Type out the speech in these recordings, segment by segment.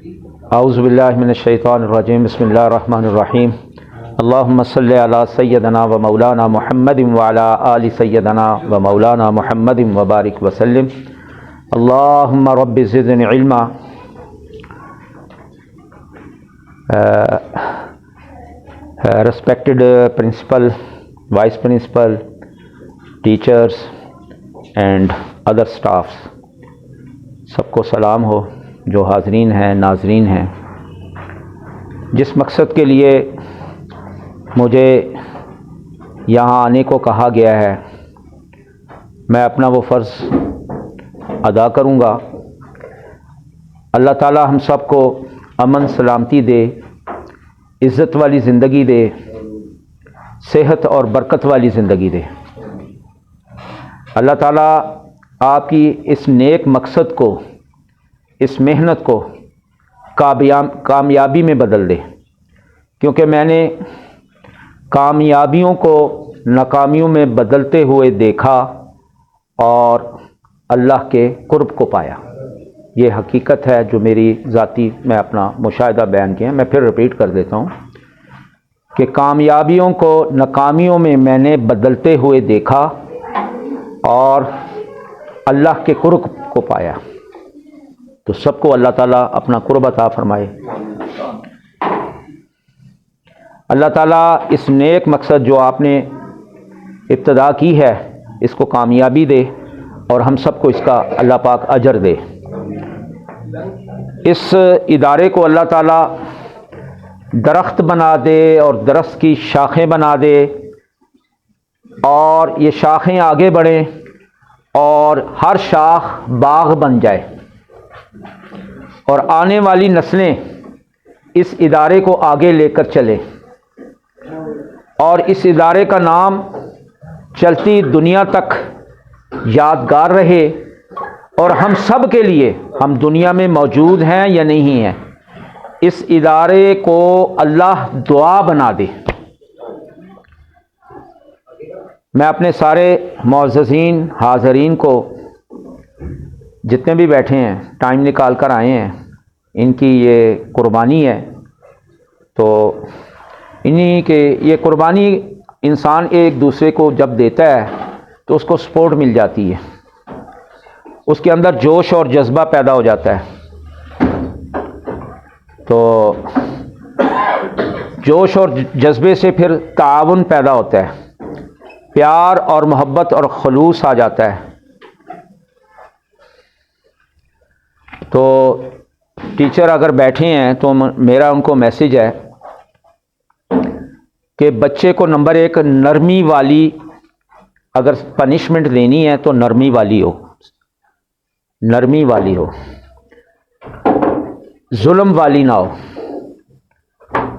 औज़ुबिल्लाहि मिनश्शैतानिर्रजीम बिस्मिल्लाहिर्रहमानिर्रहीम अल्लाहुम्मा सल्लि अला सय्यदना व मौलाना मुहम्मदिन व अला आलि सय्यदना व मौलाना मुहम्मदिन व बारिक व सल्लिम। अल्लाहुम्मा rabbi ज़िदनी इल्मा। Respected principal, vice principal, teachers and other staffs, सबको सलाम हो। जो हाज़रीन हैं, नाज़रीन हैं, जिस मकसद के लिए मुझे यहाँ आने को कहा गया है, मैं अपना वो फ़र्ज़ अदा करूँगा। अल्लाह ताला हम सब को अमन सलामती दे, इज़्ज़त वाली ज़िंदगी दे, सेहत और बरकत वाली ज़िंदगी दे। अल्लाह ताला आपकी इस नेक मकसद को, इस मेहनत को कामयाबी में बदल दे, क्योंकि मैंने कामयाबियों को नाकामियों में बदलते हुए देखा और अल्लाह के कुर्ब को पाया। ये हकीकत है जो मेरी ज़ाती मैं अपना मुशाहिदा बयान किया। मैं फिर रिपीट कर देता हूँ कि कामयाबियों को नाकामियों में मैंने बदलते हुए देखा और अल्लाह के कुर्ब को पाया। तो सबको अल्लाह ताला अपना कुर्ब अता फरमाए। अल्लाह ताला इस नेक मकसद जो आपने इब्तिदा की है, इसको कामयाबी दे और हम सबको इसका अल्लाह पाक अजर दे। इस इदारे को अल्लाह ताला दरख्त बना दे और दरख्त की शाखें बना दे और ये शाखें आगे बढ़ें और हर शाख बाग बन जाए और आने वाली नस्लें इस इदारे को आगे लेकर चलें और इस इदारे का नाम चलती दुनिया तक यादगार रहे और हम सब के लिए, हम दुनिया में मौजूद हैं या नहीं हैं, इस इदारे को अल्लाह दुआ बना दे। मैं अपने सारे मुअज़्ज़ज़ीन हाज़रीन को, जितने भी बैठे हैं, टाइम निकाल कर आए हैं, इनकी ये कुर्बानी है। तो इन्हीं के ये कुर्बानी इंसान एक दूसरे को जब देता है तो उसको सपोर्ट मिल जाती है, उसके अंदर जोश और जज्बा पैदा हो जाता है। तो जोश और जज्बे से फिर ताउन पैदा होता है, प्यार और मोहब्बत और खलूस आ जाता है। तो टीचर अगर बैठे हैं तो मेरा उनको मैसेज है कि बच्चे को नंबर एक नरमी वाली, अगर पनिशमेंट देनी है तो नरमी वाली हो, नरमी वाली हो, जुल्म वाली ना हो,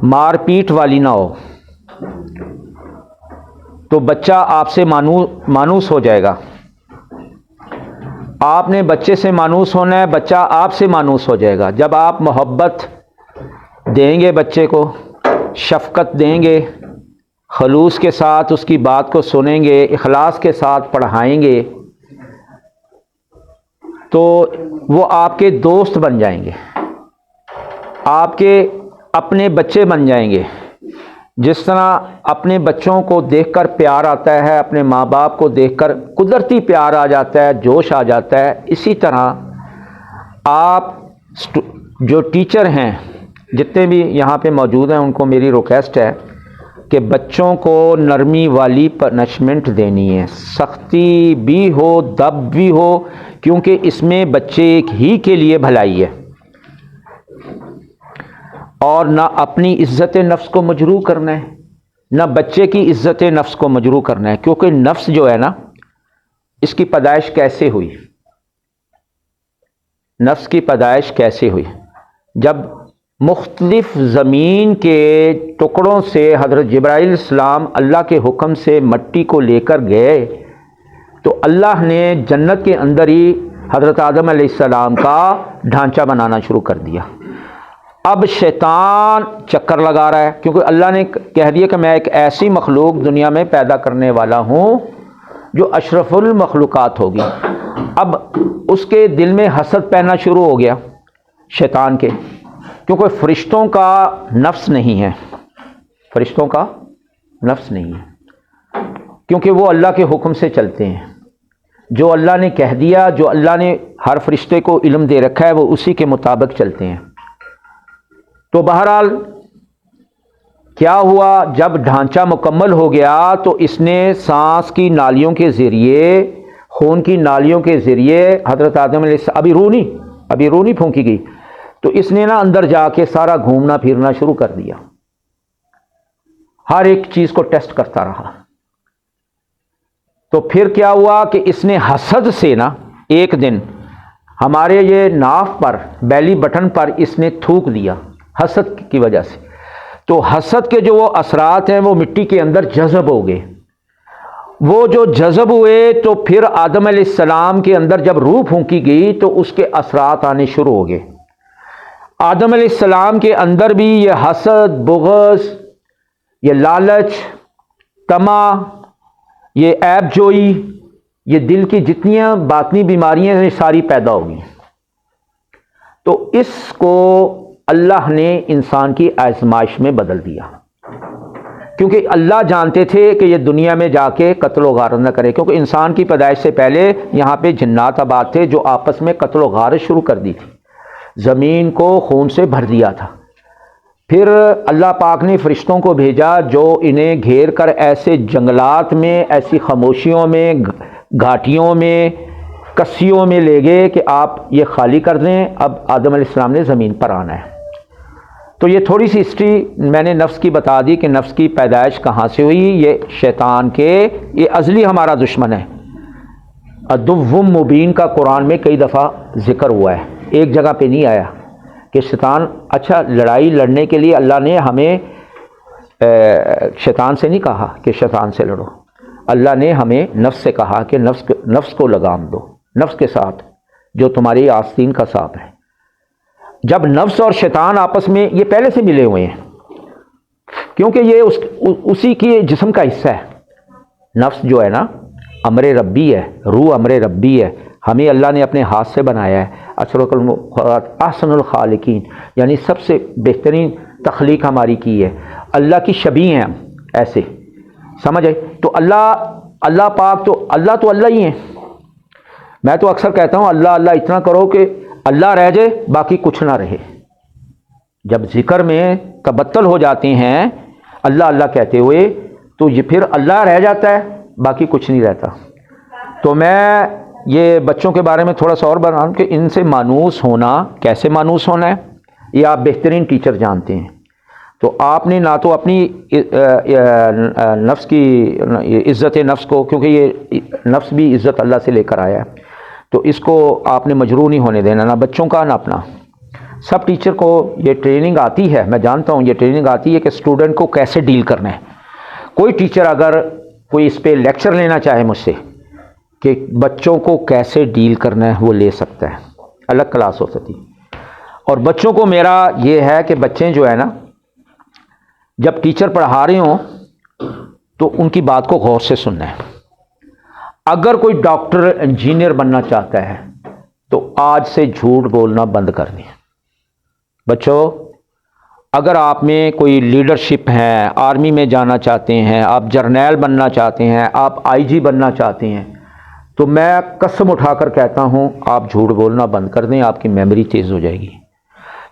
मारपीट वाली ना हो। तो बच्चा आपसे मानूस हो जाएगा। आपने बच्चे से मानूस होना है, बच्चा आपसे मानूस हो जाएगा। जब आप मोहब्बत देंगे, बच्चे को शफ़क़त देंगे, खलूस के साथ उसकी बात को सुनेंगे, इखलास के साथ पढ़ाएंगे, तो वो आपके दोस्त बन जाएंगे, आपके अपने बच्चे बन जाएंगे। जिस तरह अपने बच्चों को देखकर प्यार आता है, अपने माँ बाप को देखकर कुदरती प्यार आ जाता है, जोश आ जाता है, इसी तरह आप जो टीचर हैं, जितने भी यहाँ पे मौजूद हैं, उनको मेरी रिक्वेस्ट है कि बच्चों को नरमी वाली पनिशमेंट देनी है, सख्ती भी हो, दब भी हो, क्योंकि इसमें बच्चे ही के लिए भलाई है। और ना अपनी इज़्ज़त नफ्स को मजरूह करना है, ना बच्चे की इज़्ज़त नफ्स को मजरूह करना है। क्योंकि नफ्स जो है ना, इसकी पैदाइश कैसे हुई? नफ्स की पैदाइश कैसे हुई? जब मुख्तलिफ ज़मीन के टुकड़ों से हज़रत जिब्राइल अलैहिस्सलाम अल्लाह के हुक्म से मट्टी को लेकर गए, तो अल्लाह ने जन्नत के अंदर ही हज़रत आदम अलैहिस्सलाम का ढांचा बनाना शुरू कर दिया। अब शैतान चक्कर लगा रहा है, क्योंकि अल्लाह ने कह दिया कि मैं एक ऐसी मखलूक दुनिया में पैदा करने वाला हूँ जो अशरफुल मखलूक़ात होगी। अब उसके दिल में हसद पैना शुरू हो गया शैतान के, क्योंकि फरिश्तों का नफ्स नहीं है, फरिश्तों का नफ्स नहीं है, क्योंकि वो अल्लाह के हुक्म से चलते हैं। जो अल्लाह ने कह दिया, जो अल्लाह ने हर फरिश्ते को इल्म दे रखा है, वो उसी के मुताबिक चलते हैं। तो बहरहाल क्या हुआ, जब ढांचा मुकम्मल हो गया तो इसने सांस की नालियों के ज़रिए, खून की नालियों के ज़रिए हज़रत आदम अभी रूह नहीं फूंकी गई, तो इसने ना अंदर जाके सारा घूमना फिरना शुरू कर दिया, हर एक चीज़ को टेस्ट करता रहा। तो फिर क्या हुआ कि इसने हसद से ना एक दिन हमारे ये नाफ पर, बैली बटन पर इसने थूक दिया, हसद की वजह से। तो हसद के जो वो असरात हैं वो मिट्टी के अंदर जज़ब हो गए। वो जो जज़ब हुए तो फिर आदम अलैहिस्सलाम के अंदर जब रूह फूंकी गई तो उसके असरात आने शुरू हो गए। आदम अलैहिस्सलाम के अंदर भी ये हसद, बुग़्ज़, ये लालच, तमा, ये ऐब जोई, ये दिल की जितनी बातनी बीमारियां हैं सारी पैदा होगी। तो इसको अल्लाह ने इंसान की आजमाइश में बदल दिया, क्योंकि अल्लाह जानते थे कि ये दुनिया में जाके कत्ल व गारत न करे, क्योंकि इंसान की पैदाइश से पहले यहाँ पे जिन्नात आबाद थे जो आपस में कत्ल व गारत शुरू कर दी थी, ज़मीन को खून से भर दिया था। फिर अल्लाह पाक ने फरिश्तों को भेजा जो इन्हें घेर कर ऐसे जंगलात में, ऐसी खामोशियों में, घाटियों में, कस्सियों में ले गए कि आप ये खाली कर दें, अब आदम अलैहिस्सलाम ने ज़मीन पर आना है। तो ये थोड़ी सी हिस्ट्री मैंने नफ्स की बता दी कि नफ्स की पैदाइश कहाँ से हुई। ये शैतान के, ये अज़ली हमारा दुश्मन है। अदुव्वुम मुबीन का कुरान में कई दफ़ा जिक्र हुआ है, एक जगह पे नहीं आया कि शैतान, अच्छा लड़ाई लड़ने के लिए अल्लाह ने हमें शैतान से नहीं कहा कि शैतान से लड़ो, अल्लाह ने हमें नफ्स से कहा कि नफ्स को लगाम दो, नफ्स के साथ जो तुम्हारी आस्तीन का सांप है। जब नफ्स और शैतान आपस में, ये पहले से मिले हुए हैं, क्योंकि ये उसी की जिस्म का हिस्सा है। नफ्स जो है ना अमरे रब्बी है, रूह अमरे रब्बी है, हमें अल्लाह ने अपने हाथ से बनाया है। अहसनुल खालिकीन, यानी सबसे बेहतरीन तख्लीक हमारी की है, अल्लाह की शबीह हैं हम, ऐसे समझ आए। तो अल्लाह पाक तो अल्लाह ही है। मैं तो अक्सर कहता हूँ अल्लाह अल्लाह इतना करो कि अल्लाह रह जाए बाकी कुछ ना रहे। जब जिक्र में तबत्तल हो जाते हैं अल्लाह अल्लाह कहते हुए, तो ये फिर अल्लाह रह जाता है, बाकी कुछ नहीं रहता। तो मैं ये बच्चों के बारे में थोड़ा सा और बताऊं कि इनसे मानूस होना, कैसे मानूस होना है, ये आप बेहतरीन टीचर जानते हैं। तो आपने ना तो अपनी नफ्स की इज़्ज़त नफ्स को, क्योंकि ये नफ्स भी इज़्ज़त अल्लाह से लेकर आया है, तो इसको आपने मजरूह नहीं होने देना, ना बच्चों का ना अपना। सब टीचर को ये ट्रेनिंग आती है, मैं जानता हूँ ये ट्रेनिंग आती है कि स्टूडेंट को कैसे डील करना है। कोई टीचर अगर कोई इस पर लेक्चर लेना चाहे मुझसे कि बच्चों को कैसे डील करना है, वो ले सकता है, अलग क्लास हो सकती। और बच्चों को मेरा ये है कि बच्चे जो है ना, जब टीचर पढ़ा रहे हों तो उनकी बात को गौर से सुनना है। अगर कोई डॉक्टर इंजीनियर बनना चाहता है तो आज से झूठ बोलना बंद कर दें। बच्चों, अगर आप में कोई लीडरशिप है, आर्मी में जाना चाहते हैं, आप जर्नैल बनना चाहते हैं, आप आईजी बनना चाहते हैं, तो मैं कसम उठाकर कहता हूं आप झूठ बोलना बंद कर दें, आपकी मेमोरी तेज़ हो जाएगी।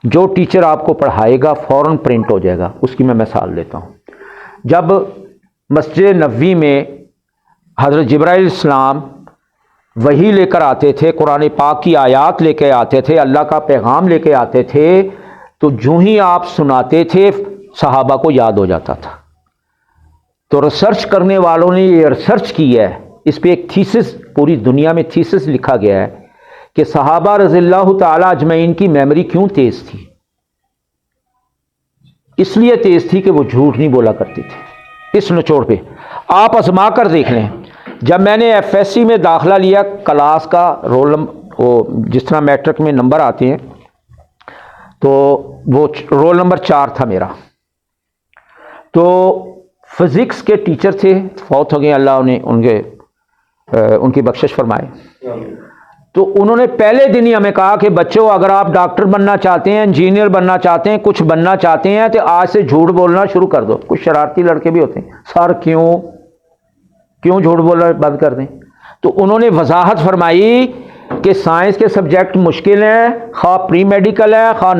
जो टीचर आपको पढ़ाएगा फ़ौरन प्रिंट हो जाएगा। उसकी मैं मिसाल देता हूँ। जब मस्जिद नबवी में हज़रत जिब्राइल इस्लाम वही लेकर आते थे, कुरान पाक की आयात लेकर आते थे, अल्लाह का पैगाम लेकर आते थे, तो जो ही आप सुनाते थे सहाबा को याद हो जाता था। तो रिसर्च करने वालों ने ये रिसर्च की है, इस पे एक थीसिस, पूरी दुनिया में थीसिस लिखा गया है कि सहाबा रज़ियल्लाहु ताला अजमईन की मेमोरी क्यों तेज थी। इसलिए तेज थी कि वो झूठ नहीं बोला करते थे। इस निचोड़ पे आप आजमा कर देख लें। जब मैंने एफएससी में दाखिला लिया, क्लास का रोल नंबर, वो जिस तरह मैट्रिक में नंबर आते हैं, तो वो रोल नंबर 4 था मेरा। तो फिज़िक्स के टीचर थे, फौत हो गए, अल्लाह उन्हें उनकी बख्शिश फरमाए। तो उन्होंने पहले दिन ही हमें कहा कि बच्चों, अगर आप डॉक्टर बनना चाहते हैं, इंजीनियर बनना चाहते हैं, कुछ बनना चाहते हैं, तो आज से झूठ बोलना शुरू कर दो। कुछ शरारती लड़के भी होते हैं, सर क्यों झूठ बोलना बंद कर दें। तो उन्होंने वजाहत फरमाई कि साइंस के सब्जेक्ट मुश्किल हैं, खा प्री मेडिकल है, खा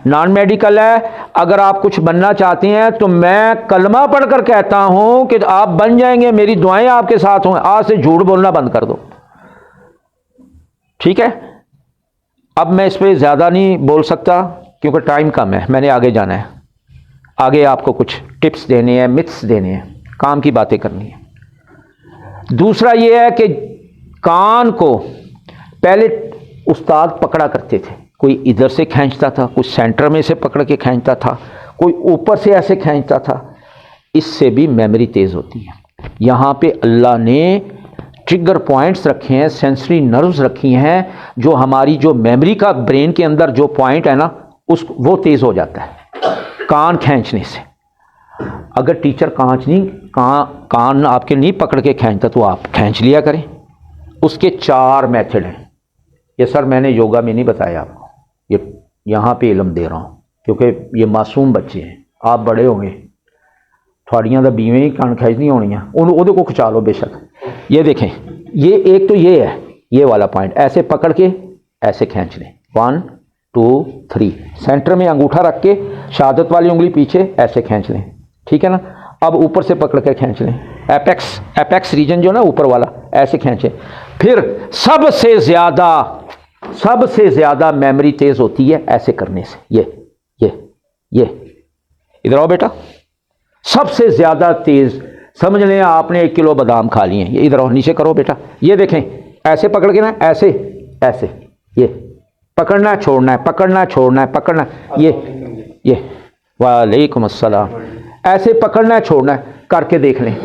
नॉन मेडिकल है। अगर आप कुछ बनना चाहते हैं तो मैं कलमा पढ़कर कहता हूं कि आप बन जाएंगे, मेरी दुआएं आपके साथ हों। आज से झूठ बोलना बंद कर दो, ठीक है। अब मैं इस पर ज़्यादा नहीं बोल सकता क्योंकि टाइम कम है, मैंने आगे जाना है। आगे आपको कुछ टिप्स देने हैं, मिथ्स देने हैं, काम की बातें करनी है। दूसरा ये है कि कान को पहले उस्ताद पकड़ा करते थे, कोई इधर से खींचता था, कोई सेंटर में से पकड़ के खींचता था, कोई ऊपर से ऐसे खींचता था। इससे भी मेमोरी तेज़ होती है। यहाँ पे अल्लाह ने ट्रिगर पॉइंट्स रखे हैं, सेंसरी नर्व्स रखी हैं, जो हमारी जो मेमोरी का ब्रेन के अंदर जो पॉइंट है ना, वो तेज़ हो जाता है कान खींचने से। अगर टीचर कान आपके नहीं पकड़ के खींचता तो आप खींच लिया करें। उसके 4 मेथड हैं। ये सर मैंने योगा में नहीं बताया आपको, ये यहाँ पे इल्म दे रहा हूँ क्योंकि ये मासूम बच्चे हैं। आप बड़े होंगे, थोड़ियाँ तो बीवें ही कान खींचनी होनी है, उन को खिंचा लो बेशक। ये देखें, ये एक तो ये है, ये वाला पॉइंट ऐसे पकड़ के ऐसे खींच लें, 1 2 3, सेंटर में अंगूठा रख के शहादत वाली उंगली पीछे ऐसे खींच लें, ठीक है ना। अब ऊपर से पकड़ के खींच लें, एपेक्स रीजन जो ना ऊपर वाला, ऐसे खींचें। फिर सबसे ज़्यादा मेमोरी तेज़ होती है ऐसे करने से। ये इधर आओ बेटा, सबसे ज़्यादा तेज़ समझ लें आपने 1 किलो बादाम खा लिए। ये इधर आओ, नीचे करो बेटा। ये देखें, ऐसे पकड़ के ना, ऐसे ये पकड़ना है, छोड़ना है, पकड़ना है, छोड़ना है, पकड़ना है। ये वालेकुम अस्सलाम। ऐसे पकड़ना है, छोड़ना है, करके देख लें।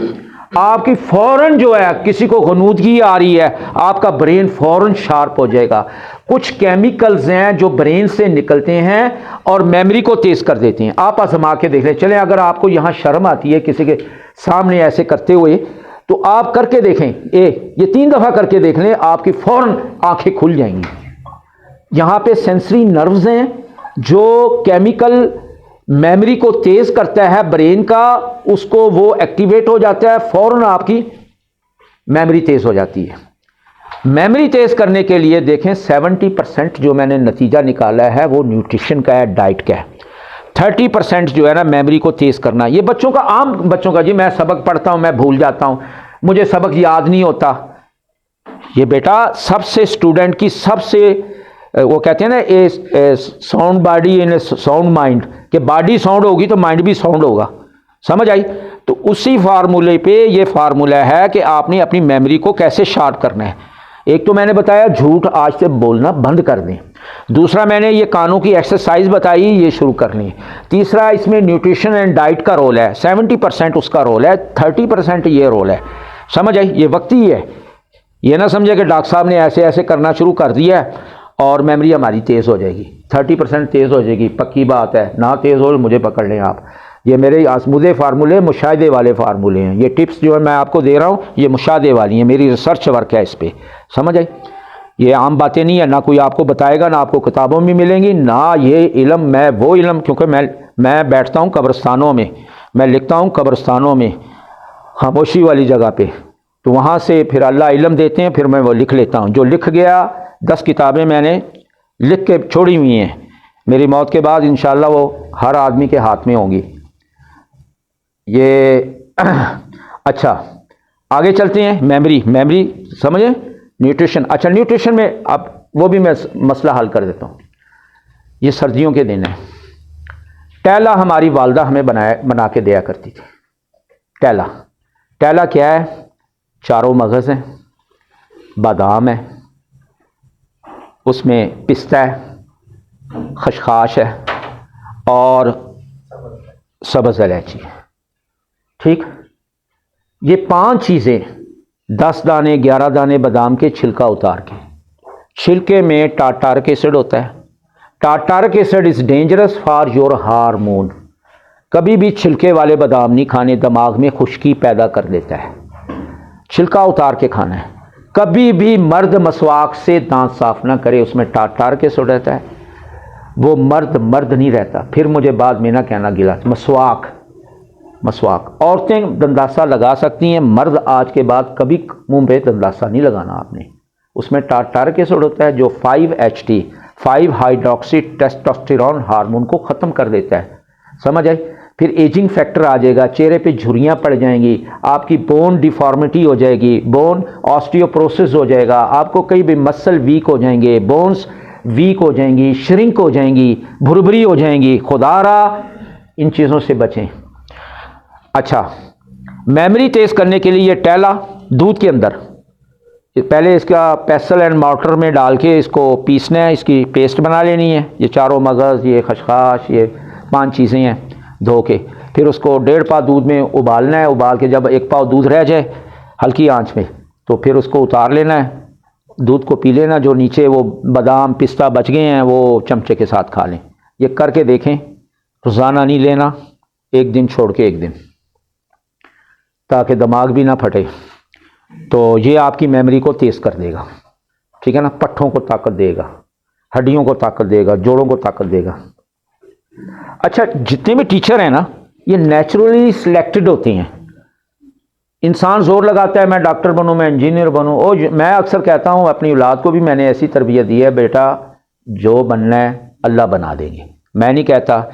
आपकी फौरन जो है, किसी को गनूदगी आ रही है, आपका ब्रेन फौरन शार्प हो जाएगा। कुछ केमिकल्स हैं जो ब्रेन से निकलते हैं और मेमोरी को तेज कर देते हैं। आप आजमा के देख लें। चलें, अगर आपको यहां शर्म आती है किसी के सामने ऐसे करते हुए, तो आप करके देखें। ये 3 दफा करके देख लें, आपकी फौरन आंखें खुल जाएंगी। यहां पे सेंसरी नर्व्स हैं जो केमिकल मेमोरी को तेज करता है ब्रेन का, उसको वो एक्टिवेट हो जाता है, फौरन आपकी मेमोरी तेज हो जाती है। मेमोरी तेज करने के लिए देखें 70% जो मैंने नतीजा निकाला है वो न्यूट्रिशन का है, डाइट का है। 30% जो है ना मेमोरी को तेज करना, ये बच्चों का, आम बच्चों का, जी मैं सबक पढ़ता हूं, मैं भूल जाता हूं, मुझे सबक याद नहीं होता। ये बेटा सबसे स्टूडेंट की सबसे, वो कहते हैं ना, a sound body in a sound mind, कि बॉडी साउंड होगी तो माइंड भी साउंड होगा। समझ आई? तो उसी फार्मूले पे ये फार्मूला है कि आपने अपनी मेमोरी को कैसे शार्प करना है। एक तो मैंने बताया झूठ आज से बोलना बंद कर दें। दूसरा मैंने ये कानों की एक्सरसाइज बताई, ये शुरू करनी है। तीसरा इसमें न्यूट्रिशन एंड डाइट का रोल है, 70% उसका रोल है, 30% ये रोल है। समझ आई? ये वक्ती है, ये ना समझे कि डॉक्टर साहब ने ऐसे ऐसे करना शुरू कर दिया है और मेमोरी हमारी तेज़ हो जाएगी। 30% तेज़ हो जाएगी, पक्की बात है। ना तेज़ हो मुझे पकड़ लें आप। ये मेरे आजमूदे फार्मूले, मुशाहिदे वाले फार्मूले हैं। ये टिप्स जो है मैं आपको दे रहा हूँ, ये मुशाहिदे वाली हैं, मेरी रिसर्च वर्क है इस पर। समझ आई? ये आम बातें नहीं है, ना कोई आपको बताएगा, ना आपको किताबों में मिलेंगी, ना ये इल्म, मैं वो इल्म, क्योंकि मैं बैठता हूँ कब्रस्तानों में, मैं लिखता हूँ कब्रस्तानों में, खामोशी वाली जगह पे, तो वहाँ से फिर अल्लाह इल्म देते हैं, फिर मैं वो लिख लेता हूँ। जो लिख गया, 10 किताबें मैंने लिख के छोड़ी हुई हैं, मेरी मौत के बाद इंशाअल्लाह वो हर आदमी के हाथ में होंगी। ये अच्छा, आगे चलते हैं। मेमोरी समझे? न्यूट्रिशन, अच्छा न्यूट्रिशन में अब वो भी मैं मसला हल कर देता हूँ। ये सर्दियों के दिन है। टैला हमारी वालदा हमें बना के दिया करती थी। टैला क्या है? चारों मगज़ हैं, बादाम है, उसमें पिस्ता है, खशखाश है और सब्ज़ इलायची है। ठीक, ये 5 चीज़ें, 10 दाने 11 दाने बादाम के छिलका उतार के, छिलके में टार्टारिक एसिड होता है। Tartaric acid is dangerous for your hormone. कभी भी छिलके वाले बादाम नहीं खाने, दिमाग में खुश्की पैदा कर देता है। छिलका उतार के खाना है। कभी भी मर्द मसवाक से दांत साफ ना करे, उसमें टार टार के सो रहता है, वो मर्द मर्द नहीं रहता। फिर मुझे बाद में ना कहना गिला। मसवाक मसवाक, औरतें दंदासा लगा सकती हैं, मर्द आज के बाद कभी मुंह पे दंदासा नहीं लगाना आपने, उसमें टार टार के सो होता है जो 5-HT 5 हाइड्रोक्सी टेस्टोस्टेरोन हार्मोन को ख़त्म कर देता है, समझ आई। फिर एजिंग फैक्टर आ जाएगा, चेहरे पे झुर्रियाँ पड़ जाएंगी, आपकी बोन डिफॉर्मिटी हो जाएगी, बोन ऑस्टियोप्रोसिस हो जाएगा, आपको कई भी मसल वीक हो जाएंगे, बोन्स वीक हो जाएंगी, श्रिंक हो जाएंगी, भुरभुरी हो जाएंगी। खुदारा इन चीज़ों से बचें। अच्छा, मेमोरी तेज़ करने के लिए ये टैला दूध के अंदर पहले इसका पेसल एंड मॉर्टर में डाल के इसको पीसना है, इसकी पेस्ट बना लेनी है। ये चारों मगज़, ये खशखाश, ये 5 चीज़ें हैं, धो के फिर उसको 1.5 पाव दूध में उबालना है। उबाल के जब 1 पाव दूध रह जाए हल्की आंच में, तो फिर उसको उतार लेना है, दूध को पी लेना। जो नीचे वो बादाम पिस्ता बच गए हैं वो चमचे के साथ खा लें। ये करके देखें, रोज़ाना नहीं लेना, एक दिन छोड़ के एक दिन, ताकि दिमाग भी ना फटे। तो ये आपकी मेमोरी को तेज़ कर देगा, ठीक है ना, पट्ठों को ताकत देगा, हड्डियों को ताकत देगा, जोड़ों को ताकत देगा। अच्छा, जितने भी टीचर हैं ना, ये नेचुरली सिलेक्टेड होते हैं। इंसान जोर लगाता है मैं डॉक्टर बनूं, मैं इंजीनियर बनूं। और मैं अक्सर कहता हूं, अपनी औलाद को भी मैंने ऐसी तरबियत दी है, बेटा जो बनना है अल्लाह बना देंगे। मैं नहीं कहता।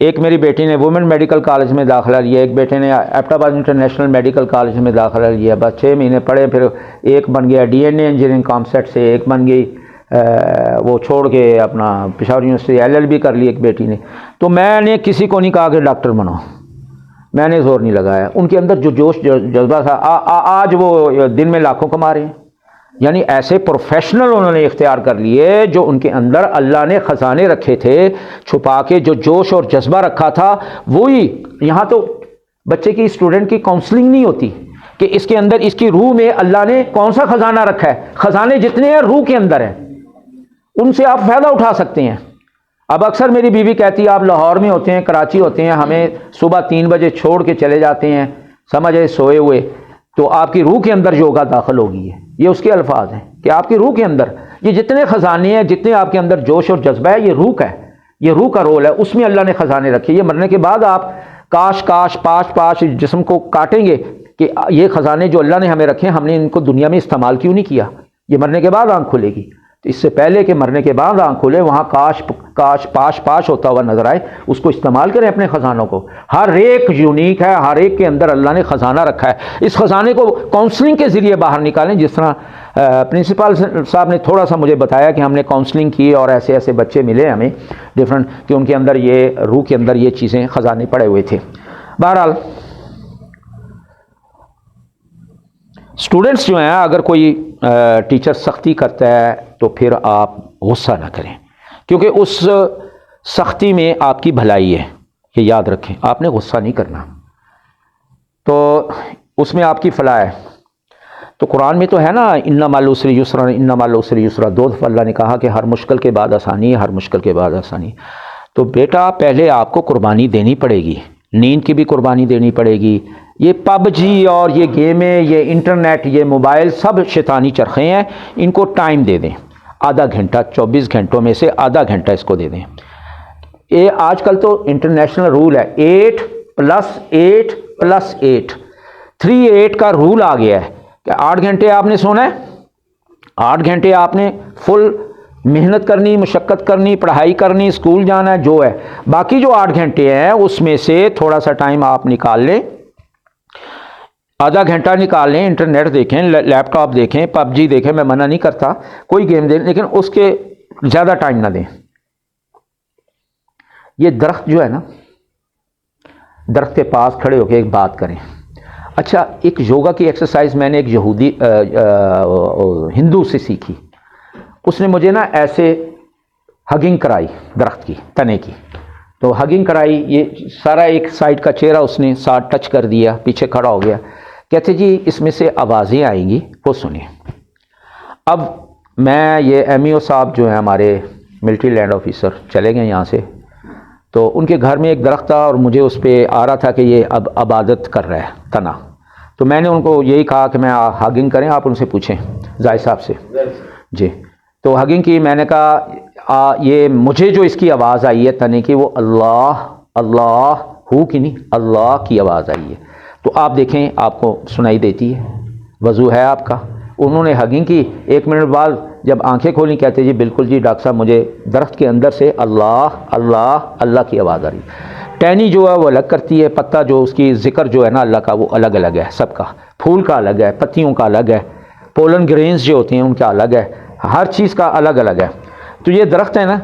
एक मेरी बेटी ने वुमेन मेडिकल कॉलेज में दाखिला लिया, एक बेटे ने एबटाबाद इंटरनेशनल मेडिकल कॉलेज में दाखिला लिया, बस 6 महीने पढ़े, फिर एक बन गया DNA इंजीनियरिंग कॉमसेट से, एक बन गई वो छोड़ के अपना पेशावर यूनिवर्सिटी LLB कर ली एक बेटी ने। तो मैंने किसी को नहीं कहा कि डॉक्टर बनो, मैंने जोर नहीं लगाया। उनके अंदर जो जोश जज्बा था, आज वो दिन में लाखों कमा रहे हैं। यानी ऐसे प्रोफेशनल उन्होंने इख्तियार कर लिए, जो उनके अंदर अल्लाह ने ख़जाने रखे थे छुपा के, जो जोश और जज्बा रखा था वही। यहाँ तो बच्चे की, स्टूडेंट की काउंसलिंग नहीं होती कि इसके अंदर, इसकी रूह में अल्लाह ने कौन सा ख़जाना रखा है। ख़जाने जितने हैं रूह के अंदर हैं, उनसे आप फ़ायदा उठा सकते हैं। अब अक्सर मेरी बीवी कहती है, आप लाहौर में होते हैं, कराची होते हैं, हमें सुबह 3 बजे छोड़ के चले जाते हैं, समझ आए, सोए हुए, तो आपकी रूह के अंदर योगा दाखिल होगी है। ये उसके अल्फाज हैं कि आपकी रूह के अंदर ये जितने ख़जाने हैं, जितने आपके अंदर जोश और जज्बा है, ये रूह का है, ये रूह का रोल है, उसमें अल्लाह ने ख़जाने रखे। ये मरने के बाद आप काश काश पाश पाश जिस्म को काटेंगे कि ये ख़जाने जो अल्लाह ने हमें रखे, हमने इनको दुनिया में इस्तेमाल क्यों नहीं किया। ये मरने के बाद आँख खुलेगी। तो इससे पहले कि मरने के बाद आँख खुले, वहाँ काश काश पाश पाश होता हुआ नजर आए, उसको इस्तेमाल करें अपने ख़जानों को। हर एक यूनिक है, हर एक के अंदर अल्लाह ने ख़जाना रखा है। इस ख़जाने को काउंसलिंग के ज़रिए बाहर निकालें। जिस तरह प्रिंसिपल साहब ने थोड़ा सा मुझे बताया कि हमने काउंसलिंग की और ऐसे ऐसे बच्चे मिले हमें डिफरेंट, कि उनके अंदर ये रूह के अंदर ये चीज़ें ख़जाने पड़े हुए थे। बहरहाल स्टूडेंट्स जो हैं, अगर कोई टीचर सख्ती करता है तो फिर आप गुस्सा ना करें, क्योंकि उस सख्ती में आपकी भलाई है, ये याद रखें। आपने गुस्सा नहीं करना, तो उसमें आपकी फलाह है। तो कुरान में तो है ना, इन्ना माल उसरी युसरा, इन्ना माल उसरी युसरा, 2 दफ़ा अल्लाह ने कहा कि हर मुश्किल के बाद आसानी है, हर मुश्किल के बाद आसानी। तो बेटा पहले आपको कुर्बानी देनी पड़ेगी, नींद की भी कुर्बानी देनी पड़ेगी। ये पबजी और ये गेमें, ये इंटरनेट, ये मोबाइल, सब शैतानी चरखे हैं। इनको टाइम दे दें, आधा घंटा, 24 घंटों में से आधा घंटा इसको दे दें। ये आजकल तो इंटरनेशनल रूल है, 8 + 8 + 8 38 का रूल आ गया है कि 8 घंटे आपने सोना है, 8 घंटे आपने फुल मेहनत करनी, मुशक्क़त करनी, पढ़ाई करनी, स्कूल जाना है, जो है। बाकी जो 8 घंटे हैं उसमें से थोड़ा सा टाइम आप निकाल लें, आधा घंटा निकाल लें, इंटरनेट देखें, लैपटॉप देखें, पबजी देखें, मैं मना नहीं करता, कोई गेम दें, लेकिन उसके ज़्यादा टाइम ना दें। ये दरख्त जो है ना, दरख्त के पास खड़े होकर एक बात करें। अच्छा, एक योगा की एक्सरसाइज मैंने एक यहूदी हिंदू से सीखी। उसने मुझे ना ऐसे हगिंग कराई दरख्त की तने की, तो हगिंग कराई, ये सारा एक साइड का चेहरा उसने साथ टच कर दिया, पीछे खड़ा हो गया। कहते जी इसमें से आवाज़ें आएंगी, वो सुनिए। अब मैं ये MEO साहब जो हैं हमारे मिलिट्री लैंड ऑफिसर, चले गए यहाँ से, तो उनके घर में एक दरख्त था और मुझे उस पर आ रहा था कि ये अब इबादत कर रहा है तना। तो मैंने उनको यही कहा कि मैं हगिंग करें, आप उनसे पूछें। जाहिद साहब से जी। तो हगिंग की, मैंने कहा ये मुझे जो इसकी आवाज़ आई है तने की, वो अल्लाह अल्लाह हु की नहीं, अल्लाह की आवाज़ आई है। तो आप देखें, आपको सुनाई देती है, वज़ू है आपका। उन्होंने हगिंग की, 1 मिनट बाद जब आंखें खोली कहते जी बिल्कुल जी डॉक्टर साहब, मुझे दरख्त के अंदर से अल्लाह अल्लाह अल्लाह की आवाज़ आ रही है। टहनी जो है वो अलग करती है, पत्ता जो उसकी जिक्र जो है ना अल्लाह का, वो अलग अलग है सबका। फूल का अलग है, पत्तियों का अलग है, पोलन ग्रेन्स जो होते हैं उनका अलग है, हर चीज़ का अलग अलग है। तो ये दरख्त है ना,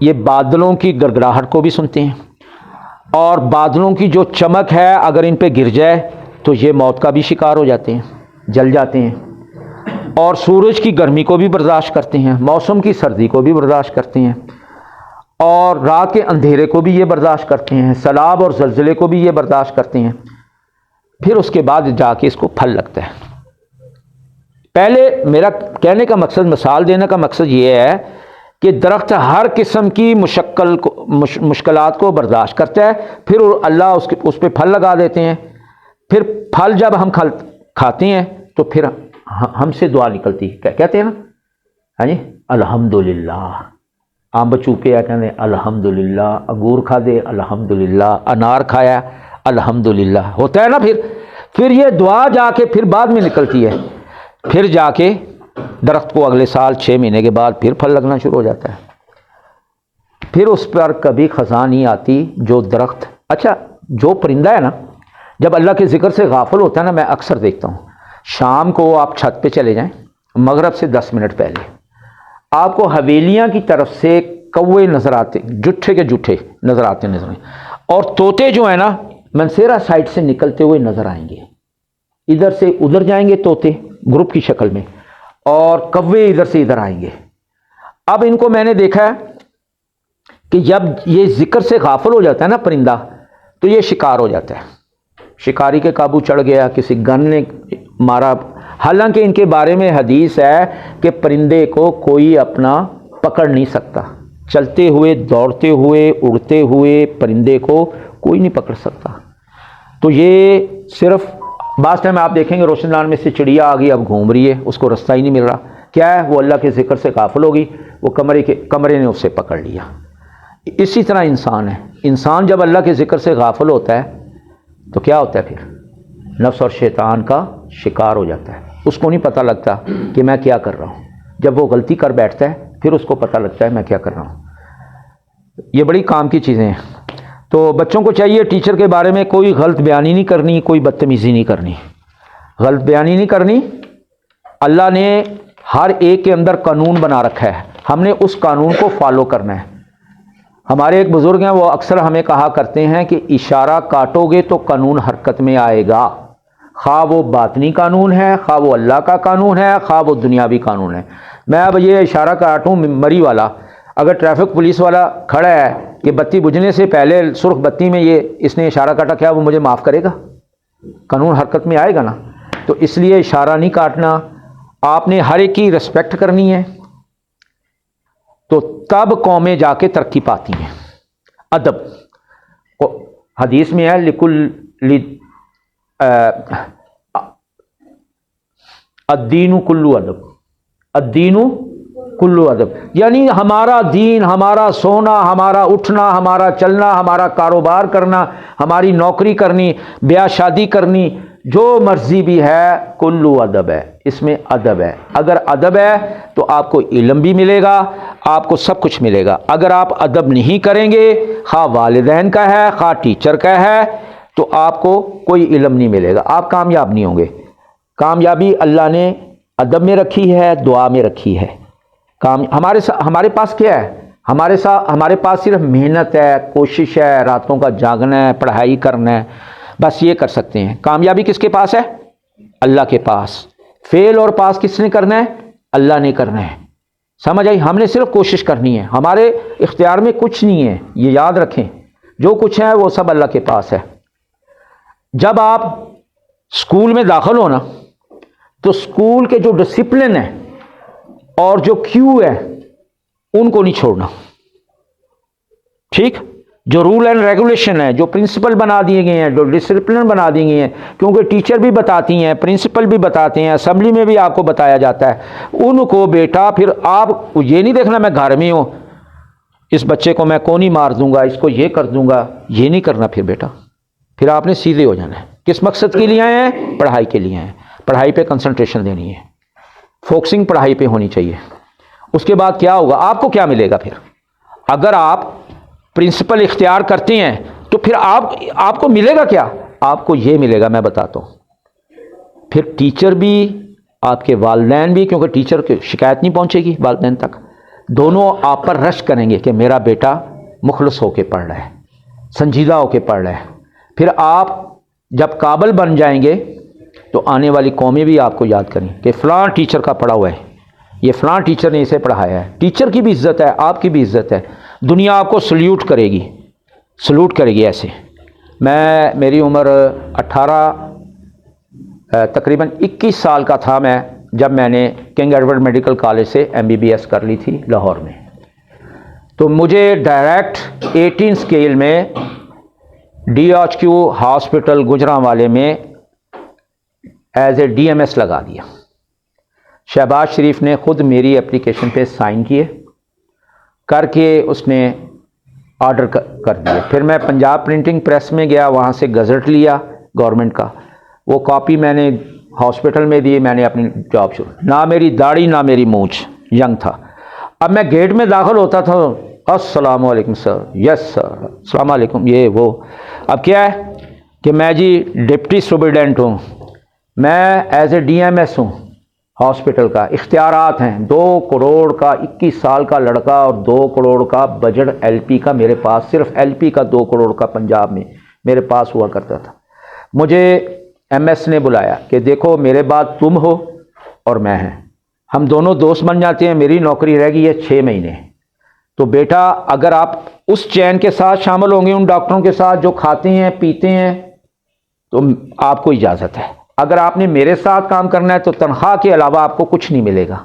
ये बादलों की गड़गड़ाहट को भी सुनते हैं, और बादलों की जो चमक है अगर इन पे गिर जाए तो ये मौत का भी शिकार हो जाते हैं, जल जाते हैं। और सूरज की गर्मी को भी बर्दाश्त करते हैं, मौसम की सर्दी को भी बर्दाश्त करते हैं, और रात के अंधेरे को भी ये बर्दाश्त करते हैं, सैलाब और जलजले को भी ये बर्दाश्त करते हैं। फिर उसके बाद जाके इसको फल लगता है। पहले मेरा कहने का मकसद, मिसाल देने का मकसद ये है कि दरख्त हर किस्म की मुश्किलात को बर्दाश्त करता है, फिर अल्लाह उस पर फल लगा देते हैं। फिर फल जब हम खाते हैं तो फिर हमसे दुआ निकलती है, क्या कहते हैं ना, हाँ जी, अल्हम्दुलिल्लाह। अंब चूके आ कहते अल्हम्दुलिल्लाह, अंगूर खा दे अल्हम्दुलिल्लाह, अनार खाया अल्हम्दुलिल्लाह, होता है ना। फिर ये दुआ जाके फिर बाद में निकलती है, फिर जाके दरख्त को अगले साल 6 महीने के बाद फिर फल लगना शुरू हो जाता है। फिर उस पर कभी खज़ां नहीं आती जो दरख्त। अच्छा, जो परिंदा है ना, जब अल्लाह के ज़िक्र से गाफिल होता है ना, मैं अक्सर देखता हूँ, शाम को आप छत पे चले जाएं, मगरिब से 10 मिनट पहले आपको हवेलियाँ की तरफ से कौवे नज़र आते, जुट्ठे के जुट्ठे नज़र आते नजर, और तोते जो है ना मनसेरा साइड से निकलते हुए नज़र आएंगे। इधर से उधर जाएंगे तोते ग्रुप की शक्ल में, और कौवे इधर से इधर आएंगे। अब इनको मैंने देखा है कि जब ये जिक्र से गाफिल हो जाता है ना परिंदा, तो ये शिकार हो जाता है, शिकारी के काबू चढ़ गया, किसी गन ने मारा। हालांकि इनके बारे में हदीस है कि परिंदे को कोई अपना पकड़ नहीं सकता, चलते हुए, दौड़ते हुए, उड़ते हुए परिंदे को कोई नहीं पकड़ सकता। तो ये सिर्फ बास टाइम आप देखेंगे रोशनदान में से चिड़िया आ गई, अब घूम रही है, उसको रास्ता ही नहीं मिल रहा, क्या है, वो अल्लाह के जिक्र से गाफिल होगी, वो कमरे ने उससे पकड़ लिया। इसी तरह इंसान है, इंसान जब अल्लाह के जिक्र से गाफिल होता है तो क्या होता है, फिर नफ्स और शैतान का शिकार हो जाता है। उसको नहीं पता लगता कि मैं क्या कर रहा हूँ। जब वो गलती कर बैठता है फिर उसको पता लगता है मैं क्या कर रहा हूँ। ये बड़ी काम की चीज़ें हैं। तो बच्चों को चाहिए टीचर के बारे में कोई गलत बयानी नहीं करनी, कोई बदतमीज़ी नहीं करनी, गलत बयानी नहीं करनी। अल्लाह ने हर एक के अंदर कानून बना रखा है, हमने उस कानून को फॉलो करना है। हमारे एक बुजुर्ग हैं, वो अक्सर हमें कहा करते हैं कि इशारा काटोगे तो कानून हरकत में आएगा, खा वो बातनी कानून है, खा वो अल्लाह का कानून है, खा वो दुनियावी कानून है। मैं अब ये इशारा काटूँ मरी वाला, अगर ट्रैफिक पुलिस वाला खड़ा है कि बत्ती बुझने से पहले सुर्ख बत्ती में ये इसने इशारा काटा, क्या वो मुझे माफ़ करेगा? कानून हरकत में आएगा ना। तो इसलिए इशारा नहीं काटना, आपने हर एक की रिस्पेक्ट करनी है, तो तब कौमें जाके तरक्की पाती हैं। अदब हदीस में है, अद्दीनु कुल्लु अदब, अद्दीनु कुल्लु अदब, यानी हमारा दीन, हमारा सोना, हमारा उठना, हमारा चलना, हमारा कारोबार करना, हमारी नौकरी करनी, ब्याह शादी करनी, जो मर्जी भी है, कुल्लु अदब है, इसमें अदब है। अगर अदब है तो आपको इल्म भी मिलेगा, आपको सब कुछ मिलेगा। अगर आप अदब नहीं करेंगे, खा वालिदैन का है, खा टीचर का है, तो आपको कोई इल्म नहीं मिलेगा, आप कामयाब नहीं होंगे। कामयाबी अल्लाह ने अदब में रखी है, दुआ में रखी है। हमारे पास क्या है? हमारे पास सिर्फ मेहनत है, कोशिश है, रातों का जागना है, पढ़ाई करना है, बस ये कर सकते हैं। कामयाबी किसके पास है? अल्लाह के पास। फेल और पास किसने करना है? अल्लाह ने करना है। समझ आई? हमने सिर्फ कोशिश करनी है, हमारे इख्तियार में कुछ नहीं है, ये याद रखें। जो कुछ है वो सब अल्लाह के पास है। जब आप स्कूल में दाखिल हो ना, तो स्कूल के जो डिसिप्लिन है और जो क्यू है उनको नहीं छोड़ना, ठीक? जो रूल एंड रेगुलेशन है, जो प्रिंसिपल बना दिए गए हैं, जो डिसिप्लिन बना दिए गए हैं, क्योंकि टीचर भी बताती हैं, प्रिंसिपल भी बताते हैं, असेंबली में भी आपको बताया जाता है, उनको बेटा फिर आप ये नहीं देखना मैं घर में हूँ, इस बच्चे को मैं कौन ही मार दूंगा, इसको ये कर दूंगा, ये नहीं करना फिर बेटा। फिर आपने सीधे हो जाना है। किस मकसद के लिए आए हैं? पढ़ाई के लिए हैं। पढ़ाई पे कंसंट्रेशन देनी है, फोकसिंग पढ़ाई पे होनी चाहिए। उसके बाद क्या होगा, आपको क्या मिलेगा फिर? अगर आप प्रिंसिपल इख्तियार करते हैं तो फिर आपको मिलेगा क्या? आपको ये मिलेगा, मैं बताता हूँ। फिर टीचर भी, आपके वालिदैन भी, क्योंकि टीचर की शिकायत नहीं पहुँचेगी वालिदैन तक, दोनों आप पर रश करेंगे कि मेरा बेटा मुखलस होके पढ़ रहा है, संजीदा होके पढ़ रहा है। फिर आप जब काबिल बन जाएंगे तो आने वाली कौमें भी आपको याद करें कि फ़लाँ टीचर का पढ़ा हुआ है, ये फ़लाँ टीचर ने इसे पढ़ाया है। टीचर की भी इज़्ज़त है, आपकी भी इज़्ज़त है, दुनिया आपको सल्यूट करेगी ऐसे। मेरी उम्र 18 तकरीबन 21 साल का था मैं जब मैंने किंग एडवर्ड मेडिकल कॉलेज से MBBS कर ली थी लाहौर में। तो मुझे डायरेक्ट 18 स्केल में DHQ हॉस्पिटल गुजरांवाले में एज ए DMS लगा दिया। शहबाज शरीफ ने ख़ुद मेरी एप्लीकेशन पे साइन किए, करके उसने ऑर्डर कर दिए। फिर मैं पंजाब प्रिंटिंग प्रेस में गया, वहाँ से गज़ट लिया गवर्नमेंट का, वो कॉपी मैंने हॉस्पिटल में दी, मैंने अपनी जॉब शुरू। ना मेरी दाढ़ी ना मेरी मूंछ, यंग था। अब मैं गेट में दाखिल होता था, अस्सलाम वालेकुम सर, यस सर, अस्सलाम वालेकुम, ये वो। अब क्या है कि मैं जी डिप्टी सुपरिटेंडेंट हूँ, मैं एज ए DMS हूँ हॉस्पिटल का, इख्तियारात हैं 2 करोड़ का, 21 साल का लड़का और 2 करोड़ का बजट LP का मेरे पास, सिर्फ LP का 2 करोड़ का पंजाब में मेरे पास हुआ करता था। मुझे MS ने बुलाया कि देखो मेरे बाद तुम हो और मैं हैं, हम दोनों दोस्त बन जाते हैं, मेरी नौकरी रह गई है 6 महीने। तो बेटा अगर आप उस चैन के साथ शामिल होंगे, उन डॉक्टरों के साथ जो खाते हैं पीते हैं, तो आपको इजाज़त है। अगर आपने मेरे साथ काम करना है तो तनख्वाह के अलावा आपको कुछ नहीं मिलेगा।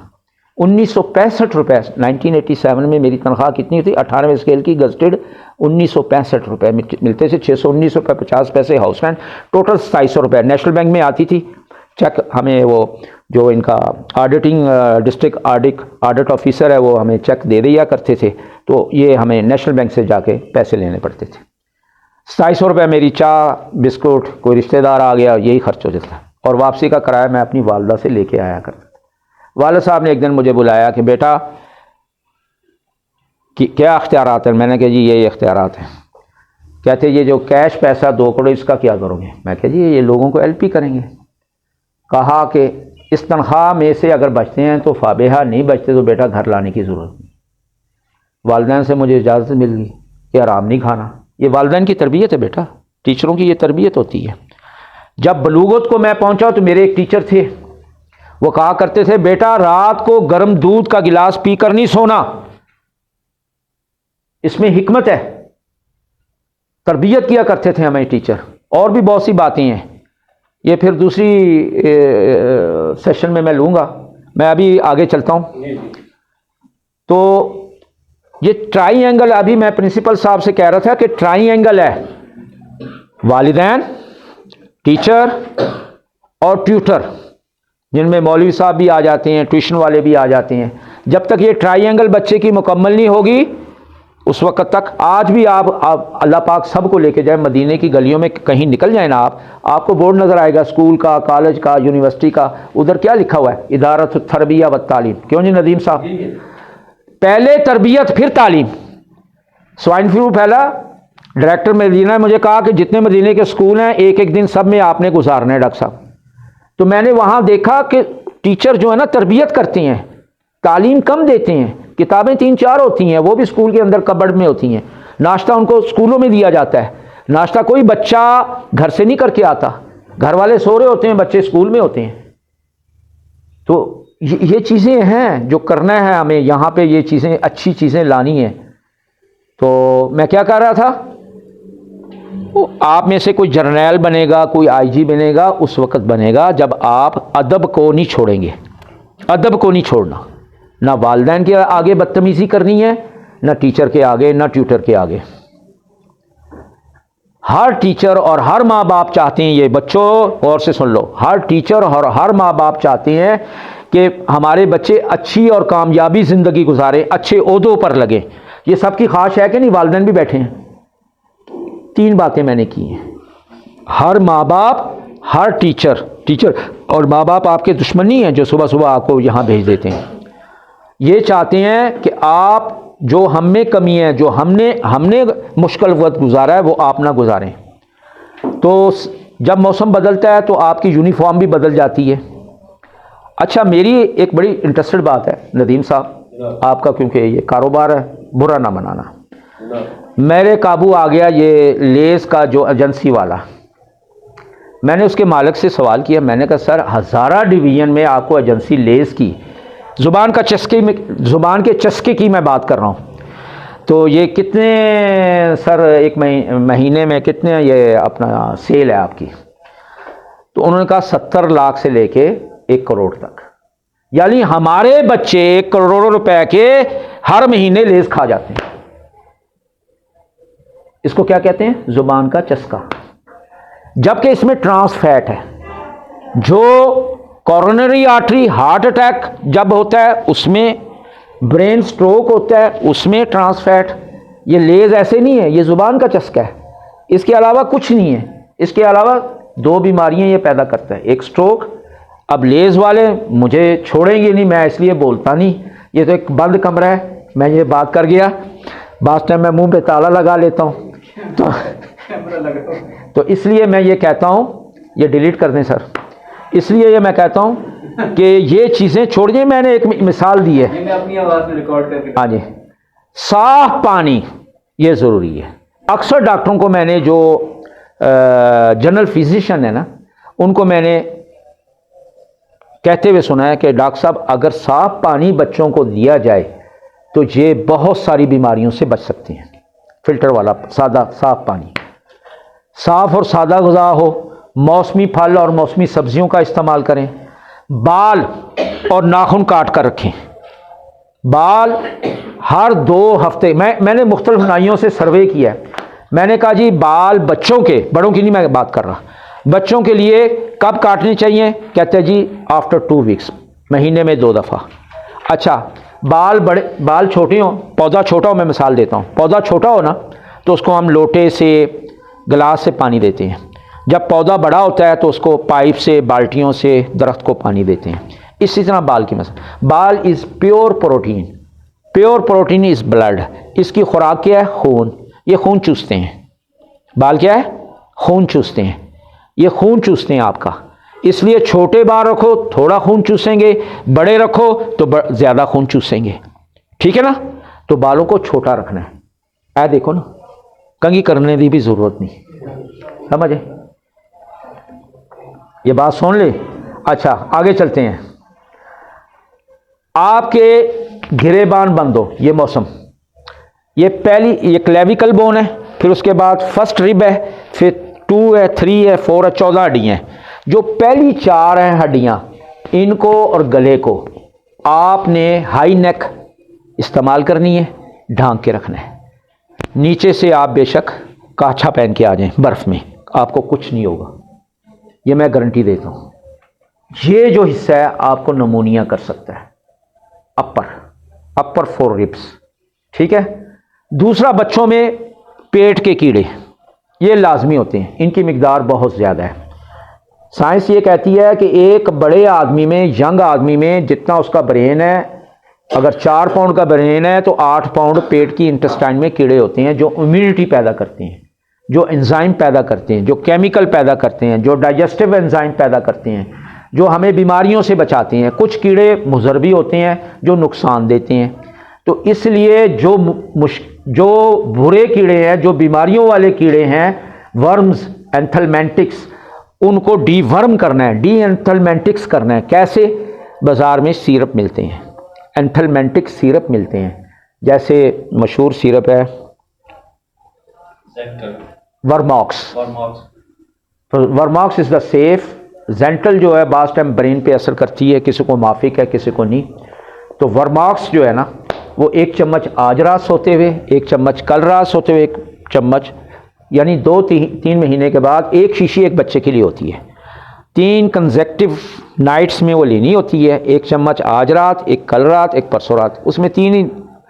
1965 रुपये 1987 में मेरी तनख्वाह कितनी थी? 18वें स्केल की गजटेड 1965 रुपये मिलते थे, 619 रुपये 50 पैसे हाउस रेंट, टोटल 2700 रुपये। नेशनल बैंक में आती थी चेक, हमें वो जो इनका ऑडिटिंग डिस्ट्रिक्ट ऑडिट ऑफिसर है वो हमें चेक दे दिया करते थे, तो ये हमें नेशनल बैंक से जाके पैसे लेने पड़ते थे। 2700 रुपये मेरी चाय बिस्कुट, कोई रिश्तेदार आ गया, यही खर्च हो जाता। और वापसी का किराया मैं अपनी वालदा से लेके आया करता था। वालिद साहब ने एक दिन मुझे बुलाया कि बेटा कि क्या इख्तियारात हैं? मैंने कहा जी ये इख्तियारात हैं। कहते ये जो कैश पैसा 2 करोड़ इसका क्या करोगे? मैं कहा जी ये लोगों को LP करेंगे। कहा कि इस तनख्वाह में से अगर बचते हैं तो फाबेहा, नहीं बचते तो बेटा घर लाने की ज़रूरत नहीं। वालिदैन से मुझे इजाज़त मिल गई कि आराम नहीं खाना। ये वालिदैन की तरबियत है बेटा, टीचरों की ये तरबियत होती है। जब बलूगत को मैं पहुंचा तो मेरे एक टीचर थे, वो कहा करते थे बेटा रात को गर्म दूध का गिलास पीकर नहीं सोना, इसमें हिकमत है। तरबियत किया करते थे हमें टीचर। और भी बहुत सी बातें हैं, ये फिर दूसरी सेशन में मैं लूँगा। मैं अभी आगे चलता हूँ। तो ये ट्राइएंगल, अभी मैं प्रिंसिपल साहब से कह रहा था कि ट्राइएंगल है, वालिदैन, टीचर और ट्यूटर, जिनमें मौलवी साहब भी आ जाते हैं, ट्यूशन वाले भी आ जाते हैं। जब तक ये ट्राइएंगल बच्चे की मुकम्मल नहीं होगी उस वक्त तक, आज भी आप अल्लाह पाक सबको लेके जाए, मदीने की गलियों में कहीं निकल जाए ना आपको बोर्ड नज़र आएगा स्कूल का, कॉलेज का, यूनिवर्सिटी का, उधर क्या लिखा हुआ है? इदारत तरबिया व तालीम। क्यों जी नदीम साहब? पहले तरबियत फिर तालीम। स्वाइन फ्लू फैला, डायरेक्टर मदीना ने मुझे कहा कि जितने मदीने के स्कूल हैं एक एक दिन सब में आपने गुजारना है डॉक्टर साहब। तो मैंने वहाँ देखा कि टीचर जो है ना तरबियत करती हैं, तालीम कम देते हैं। किताबें 3-4 होती हैं, वो भी स्कूल के अंदर कबर्ड में होती हैं। नाश्ता उनको स्कूलों में दिया जाता है। नाश्ता कोई बच्चा घर से नहीं करके आता, घर वाले सो रहे होते हैं, बच्चे स्कूल में होते हैं। तो ये चीज़ें हैं जो करना है हमें यहाँ पे, ये चीज़ें अच्छी चीज़ें लानी है। तो मैं क्या कह रहा था, आप में से कोई जर्नैल बनेगा, कोई IG बनेगा, उस वक्त बनेगा जब आप अदब को नहीं छोड़ेंगे। अदब को नहीं छोड़ना, ना वालिदैन के आगे बदतमीज़ी करनी है, ना टीचर के आगे, ना ट्यूटर के आगे। हर टीचर और हर माँ बाप चाहते हैं, ये बच्चों गौर से सुन लो, हर टीचर और हर माँ बाप चाहते हैं कि हमारे बच्चे अच्छी और कामयाबी ज़िंदगी गुजारें, अच्छे ओहदों पर लगें। ये सबकी ख्वाहिश है कि नहीं? वालिदैन भी बैठे हैं। 3 बातें मैंने की हैं। हर माँ बाप, हर टीचर और माँ बाप आपके दुश्मन नहीं हैं जो सुबह सुबह आपको यहाँ भेज देते हैं। ये चाहते हैं कि आप, जो हम में कमी है, जो हमने मुश्किल वक्त गुजारा है, वो आप ना गुजारें। तो जब मौसम बदलता है तो आपकी यूनिफॉर्म भी बदल जाती है। अच्छा, मेरी एक बड़ी इंटरेस्टेड बात है नदीम साहब आपका, क्योंकि ये कारोबार है, बुरा ना बनाना। मेरे काबू आ गया ये लेस का जो एजेंसी वाला। मैंने उसके मालिक से सवाल किया, मैंने कहा सर, हज़ारा डिवीज़न में आपको एजेंसी लेस की, ज़ुबान के चस्के की मैं बात कर रहा हूँ, तो ये कितने सर एक महीने में कितने ये अपना सेल है आपकी? तो उन्होंने कहा 70 लाख से लेके 1 करोड़ तक। यानी हमारे बच्चे 1 करोड़ रुपए के हर महीने लेस खा जाते हैं। इसको क्या कहते हैं? ज़ुबान का चस्का। जबकि इसमें ट्रांस फैट है। जो कॉरोनरी आर्टरी हार्ट अटैक जब होता है उसमें, ब्रेन स्ट्रोक होता है उसमें ट्रांस फैट। ये लेज ऐसे नहीं है, ये ज़ुबान का चस्का है, इसके अलावा कुछ नहीं है। इसके अलावा 2 बीमारियां ये पैदा करता है, एक स्ट्रोक। अब लेज वाले मुझे छोड़ेंगे नहीं, मैं इसलिए बोलता नहीं, ये तो एक बंद कमरा है, मैं ये बात कर गया, बात टाइम मैं मुंह पे ताला लगा लेता हूँ, तो इसलिए मैं ये कहता हूँ, ये डिलीट कर दें सर, इसलिए ये मैं कहता हूँ कि ये चीज़ें छोड़िए। मैंने एक मिसाल दी है, मैं अपनी आवाज़ में रिकॉर्ड करके, हाँ जी, साफ पानी ये ज़रूरी है। अक्सर डॉक्टरों को मैंने, जो जनरल फिजिशियन है ना, उनको मैंने कहते हुए सुना है कि डॉक्टर साहब, अगर साफ पानी बच्चों को दिया जाए तो ये बहुत सारी बीमारियों से बच सकते हैं। फिल्टर वाला सादा साफ पानी, साफ और सादा ग़िज़ा हो, मौसमी फल और मौसमी सब्जियों का इस्तेमाल करें, बाल और नाखून काट कर रखें। बाल हर 2 हफ्ते, मैंने मुख्तलिफ नाइयों से सर्वे किया है। मैंने कहा जी बाल बच्चों के, बड़ों की नहीं मैं बात कर रहा, बच्चों के लिए कब काटने चाहिए? कहते हैं जी आफ्टर 2 वीक्स, महीने में 2 दफ़ा। अच्छा, बाल छोटे हों, पौधा छोटा हो, मैं मिसाल देता हूँ, पौधा छोटा हो ना तो उसको हम लोटे से, गिलास से पानी देते हैं। जब पौधा बड़ा होता है तो उसको पाइप से, बाल्टियों से दरख्त को पानी देते हैं। इसी तरह बाल की मसला, बाल is pure protein is blood. इसकी खुराक क्या है? खून। ये खून चूसते हैं। बाल क्या है? खून चूसते हैं। ये खून चूसते हैं आपका, इसलिए छोटे बाल रखो थोड़ा खून चूसेंगे, बड़े रखो तो ज़्यादा खून चूसेंगे, ठीक है ना? तो बालों को छोटा रखना है। देखो ना, कंघी करने की भी ज़रूरत नहीं, समझे? ये बात सुन ले। अच्छा, आगे चलते हैं। आपके गिरेबान बंद हो, ये मौसम, ये पहली, ये क्लेविकल बोन है, फिर उसके बाद फर्स्ट रिब है, फिर 2 है, 3 है, 4 है, 14 हड्डियाँ हैं। जो पहली 4 हैं हड्डियाँ, इनको और गले को आपने हाई नेक इस्तेमाल करनी है, ढांक के रखना है। नीचे से आप बेशक काछा पहन के आ जाएं बर्फ़ में, आपको कुछ नहीं होगा, ये मैं गारंटी देता हूँ। ये जो हिस्सा है आपको नमूनिया कर सकता है, अपर 4 रिब्स, ठीक है। दूसरा, बच्चों में पेट के कीड़े ये लाजमी होते हैं, इनकी मिकदार बहुत ज़्यादा है। साइंस ये कहती है कि एक बड़े आदमी में, यंग आदमी में, जितना उसका ब्रेन है, अगर 4 पाउंड का ब्रेन है तो 8 पाउंड पेट की इंटेस्टाइन में कीड़े होते हैं, जो इम्यूनिटी पैदा करते हैं, जो एंजाइम पैदा करते हैं, जो केमिकल पैदा करते हैं, जो डाइजेस्टिव एंजाइम पैदा करते हैं, जो हमें बीमारियों से बचाते हैं। कुछ कीड़े मुज़र भी होते हैं जो नुकसान देते हैं। तो इसलिए जो बुरे कीड़े हैं, जो बीमारियों वाले कीड़े हैं, वर्म्स, एंथलमेंटिक्स, उनको डीवर्म करना है, डी एंथलमेंटिक्स करना है। कैसे? बाज़ार में सिरप मिलते हैं, एंथलमेंटिक सिरप मिलते हैं, जैसे मशहूर सिरप है Vermox. Vermox is the safe. Gentle जो है बास टाइम ब्रेन पे असर करती है, किसी को माफिक है, किसी को नहीं। तो वर्मॉक्स जो है ना, वो 1 चम्मच आज रात सोते हुए, 1 चम्मच कल रात सोते हुए, 1 चम्मच यानी 2-3 महीने के बाद एक शीशी एक बच्चे के लिए होती है। 3 कंसेक्टिव नाइट्स में वो लेनी होती है, 1 चम्मच आज रात, 1 कल रात, 1 परसों रात, उसमें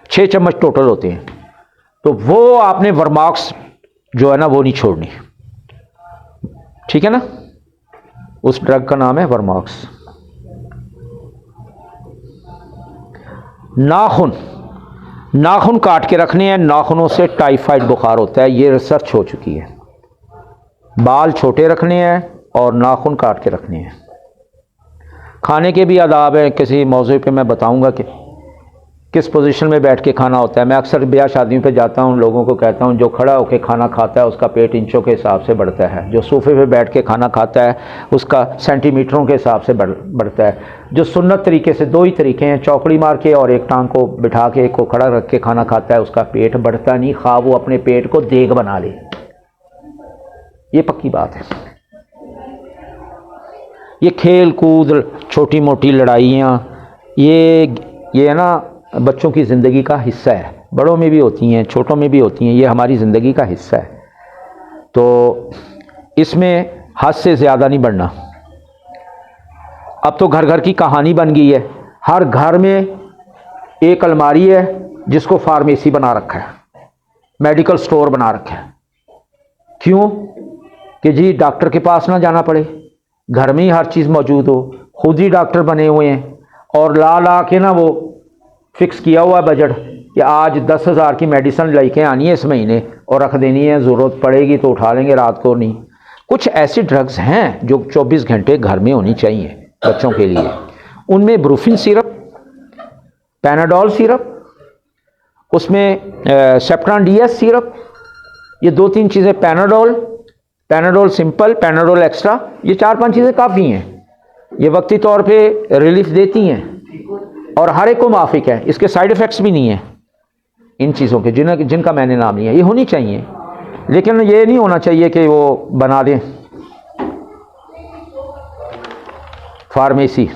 6 चम्मच टोटल होते हैं। तो वो आपने वर्मॉक्स जो है ना वो नहीं छोड़नी, ठीक है ना। उस ड्रग का नाम है वर्मॉक्स। नाखून काट के रखने हैं, नाखूनों से टाइफाइड बुखार होता है, ये रिसर्च हो चुकी है। बाल छोटे रखने हैं और नाखून काट के रखने हैं। खाने के भी आदाब हैं, किसी मौजू पे मैं बताऊंगा कि किस पोजीशन में बैठ के खाना होता है। मैं अक्सर ब्याह शादियों पे जाता हूँ, लोगों को कहता हूँ जो खड़ा होकर खाना खाता है उसका पेट इंचों के हिसाब से बढ़ता है, जो सोफे पे बैठ के खाना खाता है उसका सेंटीमीटरों के हिसाब से बढ़ता है। जो सुन्नत तरीके से 2 ही तरीके हैं, चौकड़ी मार के और एक टांग को बिठा के एक को खड़ा रख के खाना खाता है, उसका पेट बढ़ता नहीं, खा वो अपने पेट को देग बना ले। ये पक्की बात है। ये खेल कूद, छोटी मोटी लड़ाइयाँ, ये है ना बच्चों की ज़िंदगी का हिस्सा है। बड़ों में भी होती हैं, छोटों में भी होती हैं, ये हमारी ज़िंदगी का हिस्सा है। तो इसमें हद से ज़्यादा नहीं बढ़ना। अब तो घर घर की कहानी बन गई है, हर घर में एक अलमारी है जिसको फार्मेसी बना रखा है, मेडिकल स्टोर बना रखा है। क्यों? कि जी डॉक्टर के पास ना जाना पड़े, घर में ही हर चीज़ मौजूद हो। खुद ही डॉक्टर बने हुए हैं और ला के ना वो फिक्स किया हुआ बजट कि आज 10,000 की मेडिसिन लेके आनी है इस महीने और रख देनी है, ज़रूरत पड़ेगी तो उठा लेंगे, रात को नहीं। कुछ ऐसी ड्रग्स हैं जो 24 घंटे घर में होनी चाहिए बच्चों के लिए। उनमें ब्रूफिन सिरप, पैनाडोल सिरप, उसमें सेप्ट्रान DS सिरप, ये 2-3 चीज़ें, पैनाडोल सिंपल, पैनाडोल एक्स्ट्रा, ये 4-5 चीज़ें काफ़ी हैं। ये वक्ती तौर पे रिलीफ देती हैं और हर एक को माफिक है, इसके साइड इफ़ेक्ट्स भी नहीं है इन चीज़ों के जिनका मैंने नाम लिया। ये होनी चाहिए, लेकिन ये नहीं होना चाहिए कि वो बना दें फार्मेसी।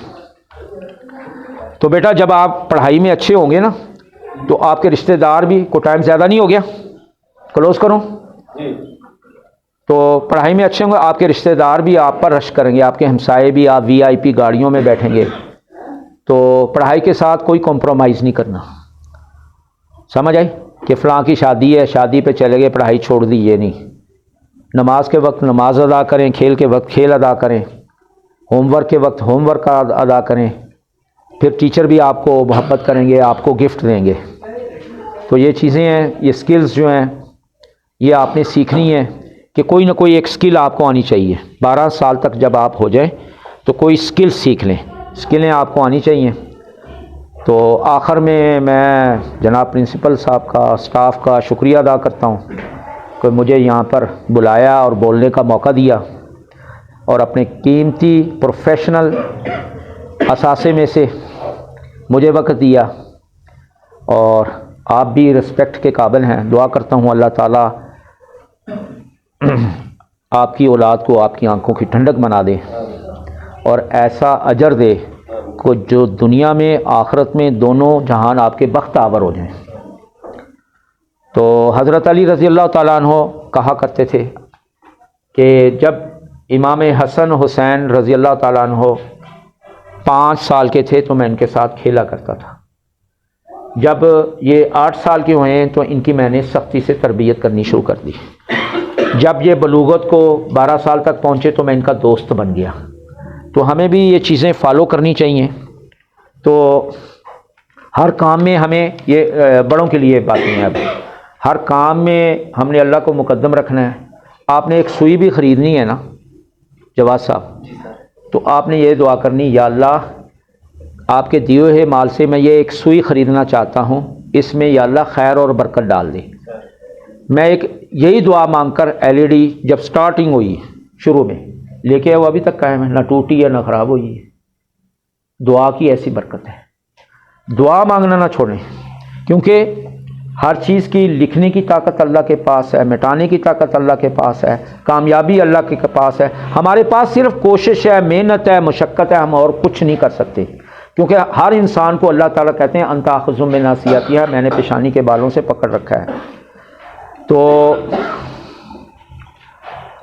तो बेटा जब आप पढ़ाई में अच्छे होंगे ना तो आपके रिश्तेदार भी, को टाइम ज़्यादा नहीं हो गया, क्लोज करो। तो पढ़ाई में अच्छे होंगे, आपके रिश्तेदार भी आप पर रश करेंगे, आपके हमसाए भी, आप VIP गाड़ियों में बैठेंगे। तो पढ़ाई के साथ कोई कॉम्प्रोमाइज़ नहीं करना, समझ आई? कि फ़लाँ की शादी है, शादी पे चले गए, पढ़ाई छोड़ दी, ये नहीं। नमाज के वक्त नमाज अदा करें, खेल के वक्त खेल अदा करें, होमवर्क के वक्त होमवर्क अदा करें, फिर टीचर भी आपको मोहब्बत करेंगे, आपको गिफ्ट देंगे। तो ये चीज़ें हैं, ये स्किल्स जो हैं ये आपने सीखनी है कि कोई ना कोई एक स्किल आपको आनी चाहिए। 12 साल तक जब आप हो जाए तो कोई स्किल सीख लें, स्किलें आपको आनी चाहिए। तो आखिर में मैं जनाब प्रिंसिपल साहब का, स्टाफ का शुक्रिया अदा करता हूँ कि मुझे यहाँ पर बुलाया और बोलने का मौका दिया और अपने कीमती प्रोफेशनल असासे में से मुझे वक्त दिया। और आप भी रिस्पेक्ट के काबिल हैं। दुआ करता हूँ अल्लाह ताला आपकी औलाद को आपकी आंखों की ठंडक बना दे और ऐसा अजर दे को जो दुनिया में आखिरत में दोनों जहान आपके बख्तावर हो जाएं। तो हज़रत अली रज़ी अल्लाह ताला अन्हो कहा करते थे कि जब इमाम हसन हुसैन रज़ी अल्लाह ताला अन्हो 5 साल के थे तो मैं इनके साथ खेला करता था। जब ये 8 साल के हुए तो इनकी मैंने सख्ती से तरबियत करनी शुरू कर दी। जब ये बलूगत को 12 साल तक पहुँचे तो मैं इनका दोस्त बन गया। तो हमें भी ये चीज़ें फॉलो करनी चाहिए। तो हर काम में हमें ये बड़ों के लिए बातें हैं, अब हर काम में हमने अल्लाह को मुकद्दम रखना है। आपने एक सुई भी ख़रीदनी है ना जवाद साहब, तो आपने ये दुआ करनी, या अल्लाह आपके दिए हुए माल से मैं ये एक सुई ख़रीदना चाहता हूँ, इसमें या अल्लाह खैर और बरकत डाल दे। मैं एक यही दुआ मांगकर LED जब स्टार्टिंग हुई शुरू में लेके वो अभी तक कायम है, ना टूटी है ना ख़राब हुई है। दुआ की ऐसी बरकत है, दुआ मांगना ना छोड़ें, क्योंकि हर चीज़ की लिखने की ताकत अल्लाह के पास है, मिटाने की ताकत अल्लाह के पास है, कामयाबी अल्लाह के पास है। हमारे पास सिर्फ कोशिश है, मेहनत है, मुशक्क़त है, हम और कुछ नहीं कर सकते। क्योंकि हर इंसान को अल्लाह ताला कहते हैं अंता आख़िज़ुम में नासियती है, मैंने पेशानी के बालों से पकड़ रखा है। तो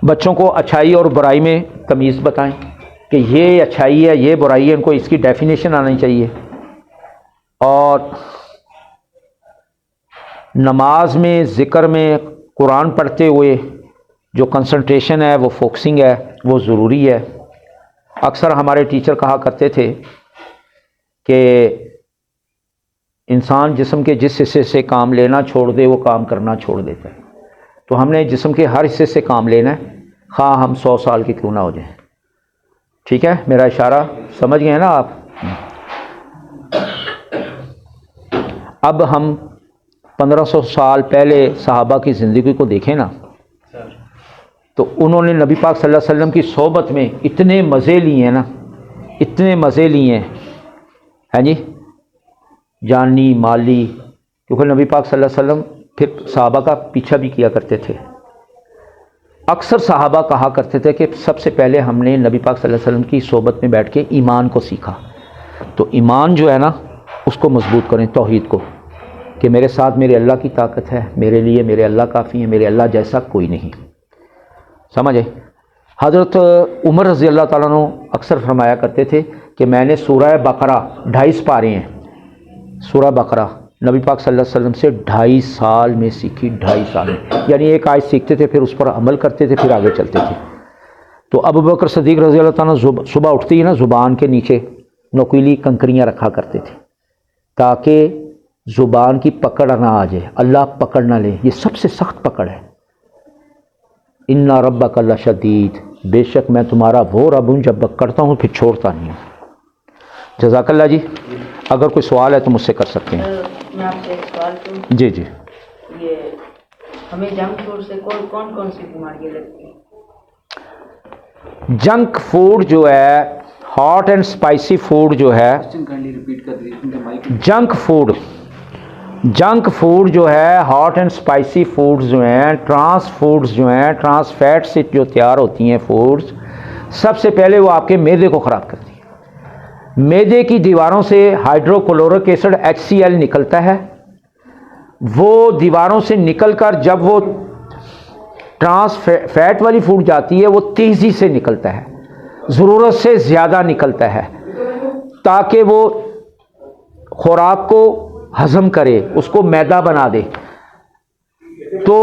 बच्चों को अच्छाई और बुराई में तमीज़ बताएं कि ये अच्छाई है, ये बुराई है, इनको इसकी डेफिनेशन आनी चाहिए। और नमाज में, ज़िक्र में, कुरान पढ़ते हुए जो कंसंट्रेशन है, वो फोकसिंग है, वो ज़रूरी है। अक्सर हमारे टीचर कहा करते थे कि इंसान जिस्म के जिस हिस्से से काम लेना छोड़ दे, वो काम करना छोड़ देता है। तो हमने जिस्म के हर हिस्से से काम लेना है, खा हम 100 साल के क्यों ना हो जाए। ठीक है, मेरा इशारा समझ गए ना आप। अब हम 1500 साल पहले सहाबा की ज़िंदगी को देखें ना, तो उन्होंने नबी पाक सल्लल्लाहु अलैहि वसल्लम की सोहबत में इतने मज़े लिए हैं ना, इतने मज़े लिए हैं जी, जानी माली। क्योंकि नबी पाक सल्लल्लाहु अलैहि वसल्लम फिर सहाबा का पीछा भी किया करते थे। अक्सर सहाबा कहा करते थे कि सबसे पहले हमने नबी पाक सल्लल्लाहु अलैहि वसल्लम की सोहबत में बैठ के ईमान को सीखा। तो ईमान जो है ना, उसको मजबूत करें, तौहीद को, कि मेरे साथ मेरे अल्लाह की ताकत है, मेरे लिए मेरे अल्लाह काफ़ी है, मेरे अल्लाह जैसा कोई नहीं। समझे। हज़रत उमर रज़ी अल्लाह ताला अन्हु अक्सर फरमाया करते थे कि मैंने सूरह बकरा 2.5 पारे हैं, सूरह बकरा नबी पाक सल्लल्लाहु अलैहि वसल्लम से 2.5 साल में सीखी, 2.5 साल में। यानी एक आयत सीखते थे, फिर उस पर अमल करते थे, फिर आगे चलते थे। तो अबू बकर सिद्दीक़ रज़ी अल्लाह ताला अन्हु सुबह उठती ही ना, ज़ुबान के नीचे नोकीली कंकरियाँ रखा करते थे ताकि ज़ुबान की पकड़ ना आ जाए, अल्लाह पकड़ ना ले। ये सबसे सख्त पकड़ है। इन्ना रब्बक लशदीद, बेशक मैं तुम्हारा वो रब हूँ जब करता हूँ फिर छोड़ता नहीं हूँ। जज़ाकल्लाह जी। अगर कोई सवाल है तो मुझसे कर सकते हैं। मैं आपसे एक सवाल पूछूं? जी जी। ये हमें जंक फूड से कौन कौन सी बीमारियाँ लगती हैं? जंक फूड जो है, हॉट एंड स्पाइसी फूड जो है, जंक फूड जो है, हॉट एंड स्पाइसी फूड्स जो हैं, ट्रांस फूड्स जो हैं, ट्रांस फैट से जो तैयार होती हैं फूड्स, सबसे पहले वो आपके मैदे को ख़राब करती है। मैदे की दीवारों से हाइड्रोक्लोरिक एसिड HCl निकलता है। वो दीवारों से निकलकर जब वो ट्रांस फैट वाली फूड जाती है, वो तेज़ी से निकलता है, ज़रूरत से ज़्यादा निकलता है, ताकि वो खुराक को हज़म करे, उसको मैदा बना दे। तो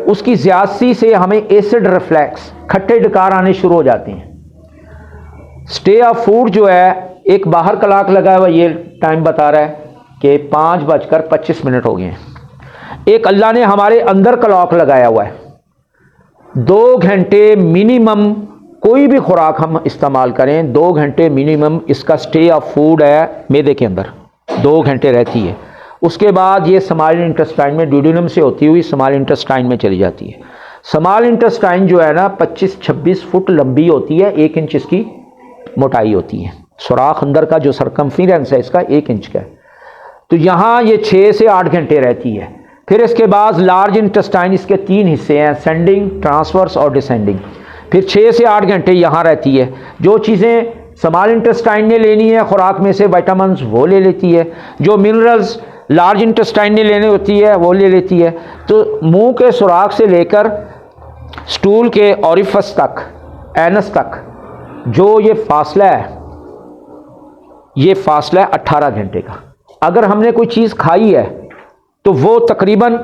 उसकी ज़्यादती से हमें एसिड रिफ्लेक्स, खट्टे डकार आने शुरू हो जाते हैं। स्टे ऑफ फूड जो है, एक बाहर क्लॉक लगा हुआ, ये टाइम बता रहा है कि 5:25 हो गए हैं। एक अल्लाह ने हमारे अंदर क्लॉक लगाया हुआ है, 2 घंटे मिनिमम कोई भी खुराक हम इस्तेमाल करें, 2 घंटे मिनिमम इसका स्टे ऑफ फूड है मैदे के अंदर, 2 घंटे रहती है। उसके बाद ये स्मॉल इंटेस्टाइन में, ड्यूडेनम से होती हुई स्मॉल इंटेस्टाइन में चली जाती है। स्मॉल इंटेस्टाइन जो है ना 25-26 फुट लंबी होती है, 1 इंच इसकी मोटाई होती है। सुराख अंदर का जो सरकमफेरेंस है इसका 1 इंच का है। तो यहाँ ये 6 से 8 घंटे रहती है। फिर इसके बाद लार्ज इंटेस्टाइन, इसके 3 हिस्से हैं, असेंडिंग, ट्रांसवर्स और डिसेंडिंग। फिर 6 से 8 घंटे यहाँ रहती है। जो चीज़ें स्मॉल इंटेस्टाइन ने लेनी है खुराक में से, विटामिन्स, वो ले लेती है। जो मिनरल्स लार्ज इंटेस्टाइन ने लेनी होती है वो ले लेती है। तो मुंह के सुराख से लेकर स्टूल के ऑरिफिस तक, एनस तक जो ये फासला है, ये फासला है 18 घंटे का। अगर हमने कोई चीज़ खाई है तो वो तकरीबन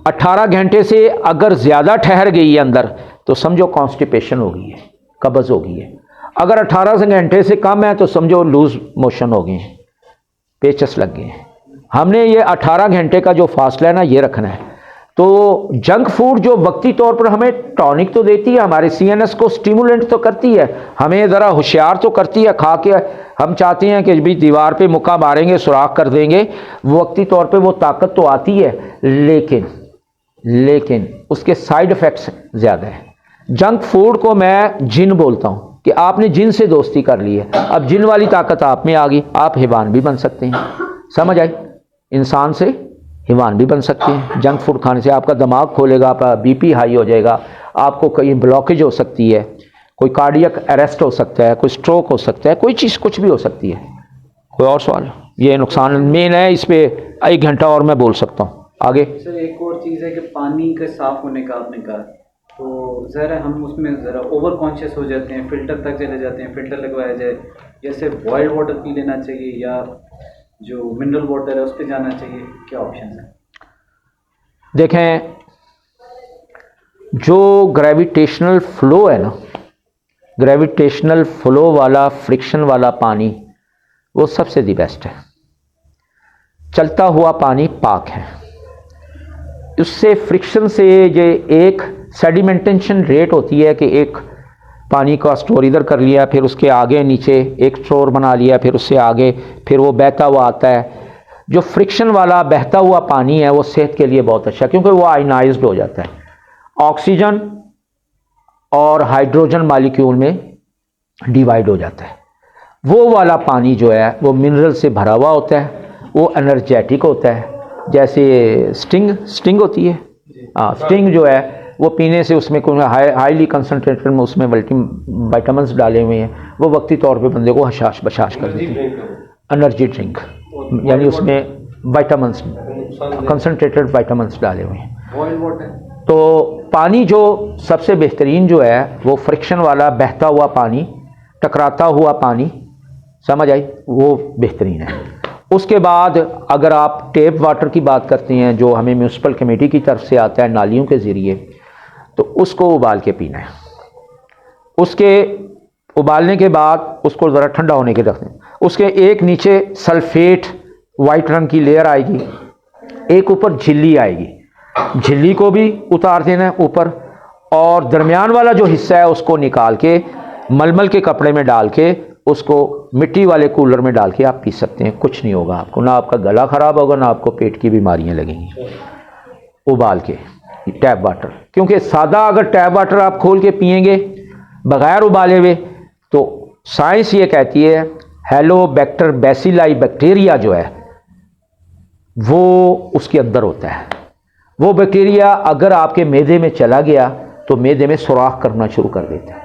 18 घंटे से अगर ज़्यादा ठहर गई है अंदर, तो समझो कॉन्स्टिपेशन हो गई है, कब्ज़ हो गई है। अगर 18 घंटे से कम है तो समझो लूज मोशन हो गए हैं, पेचस लग गए हैं। हमने ये 18 घंटे का जो फासला है ना, ये रखना है। तो जंक फूड जो वक्ती तौर पर हमें टॉनिक तो देती है, हमारे CNS को स्टिमुलेंट तो करती है, हमें ज़रा होशियार तो करती है। खा के हम चाहते हैं कि भी दीवार पे मुक्का मारेंगे, सुराख कर देंगे, वक्ती तौर पे वो ताकत तो आती है, लेकिन उसके साइड इफ़ेक्ट्स ज़्यादा है। जंक फूड को मैं जिन बोलता हूँ कि आपने जिन से दोस्ती कर ली है, अब जिन वाली ताकत आप में आ गई, आप हैवान भी बन सकते हैं। समझ आई? इंसान से हैवान भी बन सकते हैं। जंक फूड खाने से आपका दिमाग खोलेगा, आपका BP हाई हो जाएगा, आपको कहीं ब्लॉकेज हो सकती है, कोई कार्डियक अरेस्ट हो सकता है, कोई स्ट्रोक हो सकता है, कोई चीज़ कुछ भी हो सकती है। कोई और सवाल? ये नुकसान मेन है, इस पर 1 घंटा और मैं बोल सकता हूँ। आगे सर एक और चीज़ है कि पानी के साफ होने का आपने कहा, तो ज़रा हम उसमें ज़रा ओवर कॉन्शियस हो जाते हैं, फ़िल्टर तक चले जाते हैं, फ़िल्टर लगवाया जाए, जैसे बॉयल्ड वाटर पी लेना चाहिए या जो मिनरल वाटर है उस पर जाना चाहिए, क्या ऑप्शन है? देखें, जो ग्रेविटेशनल फ़्लो है ना, ग्रेविटेशनल फ़्लो वाला फ्रिक्शन वाला पानी वो सबसे दी बेस्ट है। चलता हुआ पानी पाक है, उससे फ्रिक्शन से ये एक सेडिमेंटेशन रेट होती है कि एक पानी का स्टोर इधर कर लिया, फिर उसके आगे नीचे एक स्टोर बना लिया, फिर उससे आगे फिर वो बहता हुआ आता है। जो फ्रिक्शन वाला बहता हुआ पानी है वो सेहत के लिए बहुत अच्छा है, क्योंकि वो आयनाइज्ड हो जाता है। ऑक्सीजन और हाइड्रोजन मालिक्यूल में डिवाइड हो जाता है। वो वाला पानी जो है वो मिनरल से भरा हुआ होता है, वो एनर्जेटिक होता है। जैसे स्टिंग होती है, हाँ, स्टिंग जो है वो पीने से उसमें कोई हाईली कंसनट्रेटेड में उसमें विटामिन्स डाले हुए हैं, वो वक्ती तौर पे बंदे को हशाश बशाश कर देते हैं। एनर्जी ड्रिंक यानी उसमें विटामिन्स, कंसनट्रेटेड विटामिन्स डाले हुए हैं। तो पानी जो सबसे बेहतरीन जो है वो फ्रिक्शन वाला बहता हुआ पानी, टकराता हुआ पानी, समझ आई, वो बेहतरीन है। उसके बाद अगर आप टेप वाटर की बात करते हैं जो हमें म्यूनसिपल कमेटी की तरफ से आता है नालियों के ज़रिए, तो उसको उबाल के पीना है। उसके उबालने के बाद उसको ज़रा ठंडा होने के रख दें। उसके एक नीचे सल्फेट वाइट रंग की लेयर आएगी, एक ऊपर झिल्ली आएगी, झिल्ली को भी उतार देना है ऊपर, और दरमियान वाला जो हिस्सा है उसको निकाल के मलमल के कपड़े में डाल के उसको मिट्टी वाले कूलर में डाल के आप पी सकते हैं। कुछ नहीं होगा आपको, ना आपका गला ख़राब होगा, ना आपको पेट की बीमारियां लगेंगी। उबाल के टैप वाटर, क्योंकि सादा अगर टैप वाटर आप खोल के पिएंगे बग़ैर उबाले हुए, तो साइंस ये कहती है हेलोबैक्टर बेसिलाई बैक्टीरिया जो है वो उसके अंदर होता है। वो बैक्टीरिया अगर आपके मैदे में चला गया तो मैदे में सुराख करना शुरू कर देता है,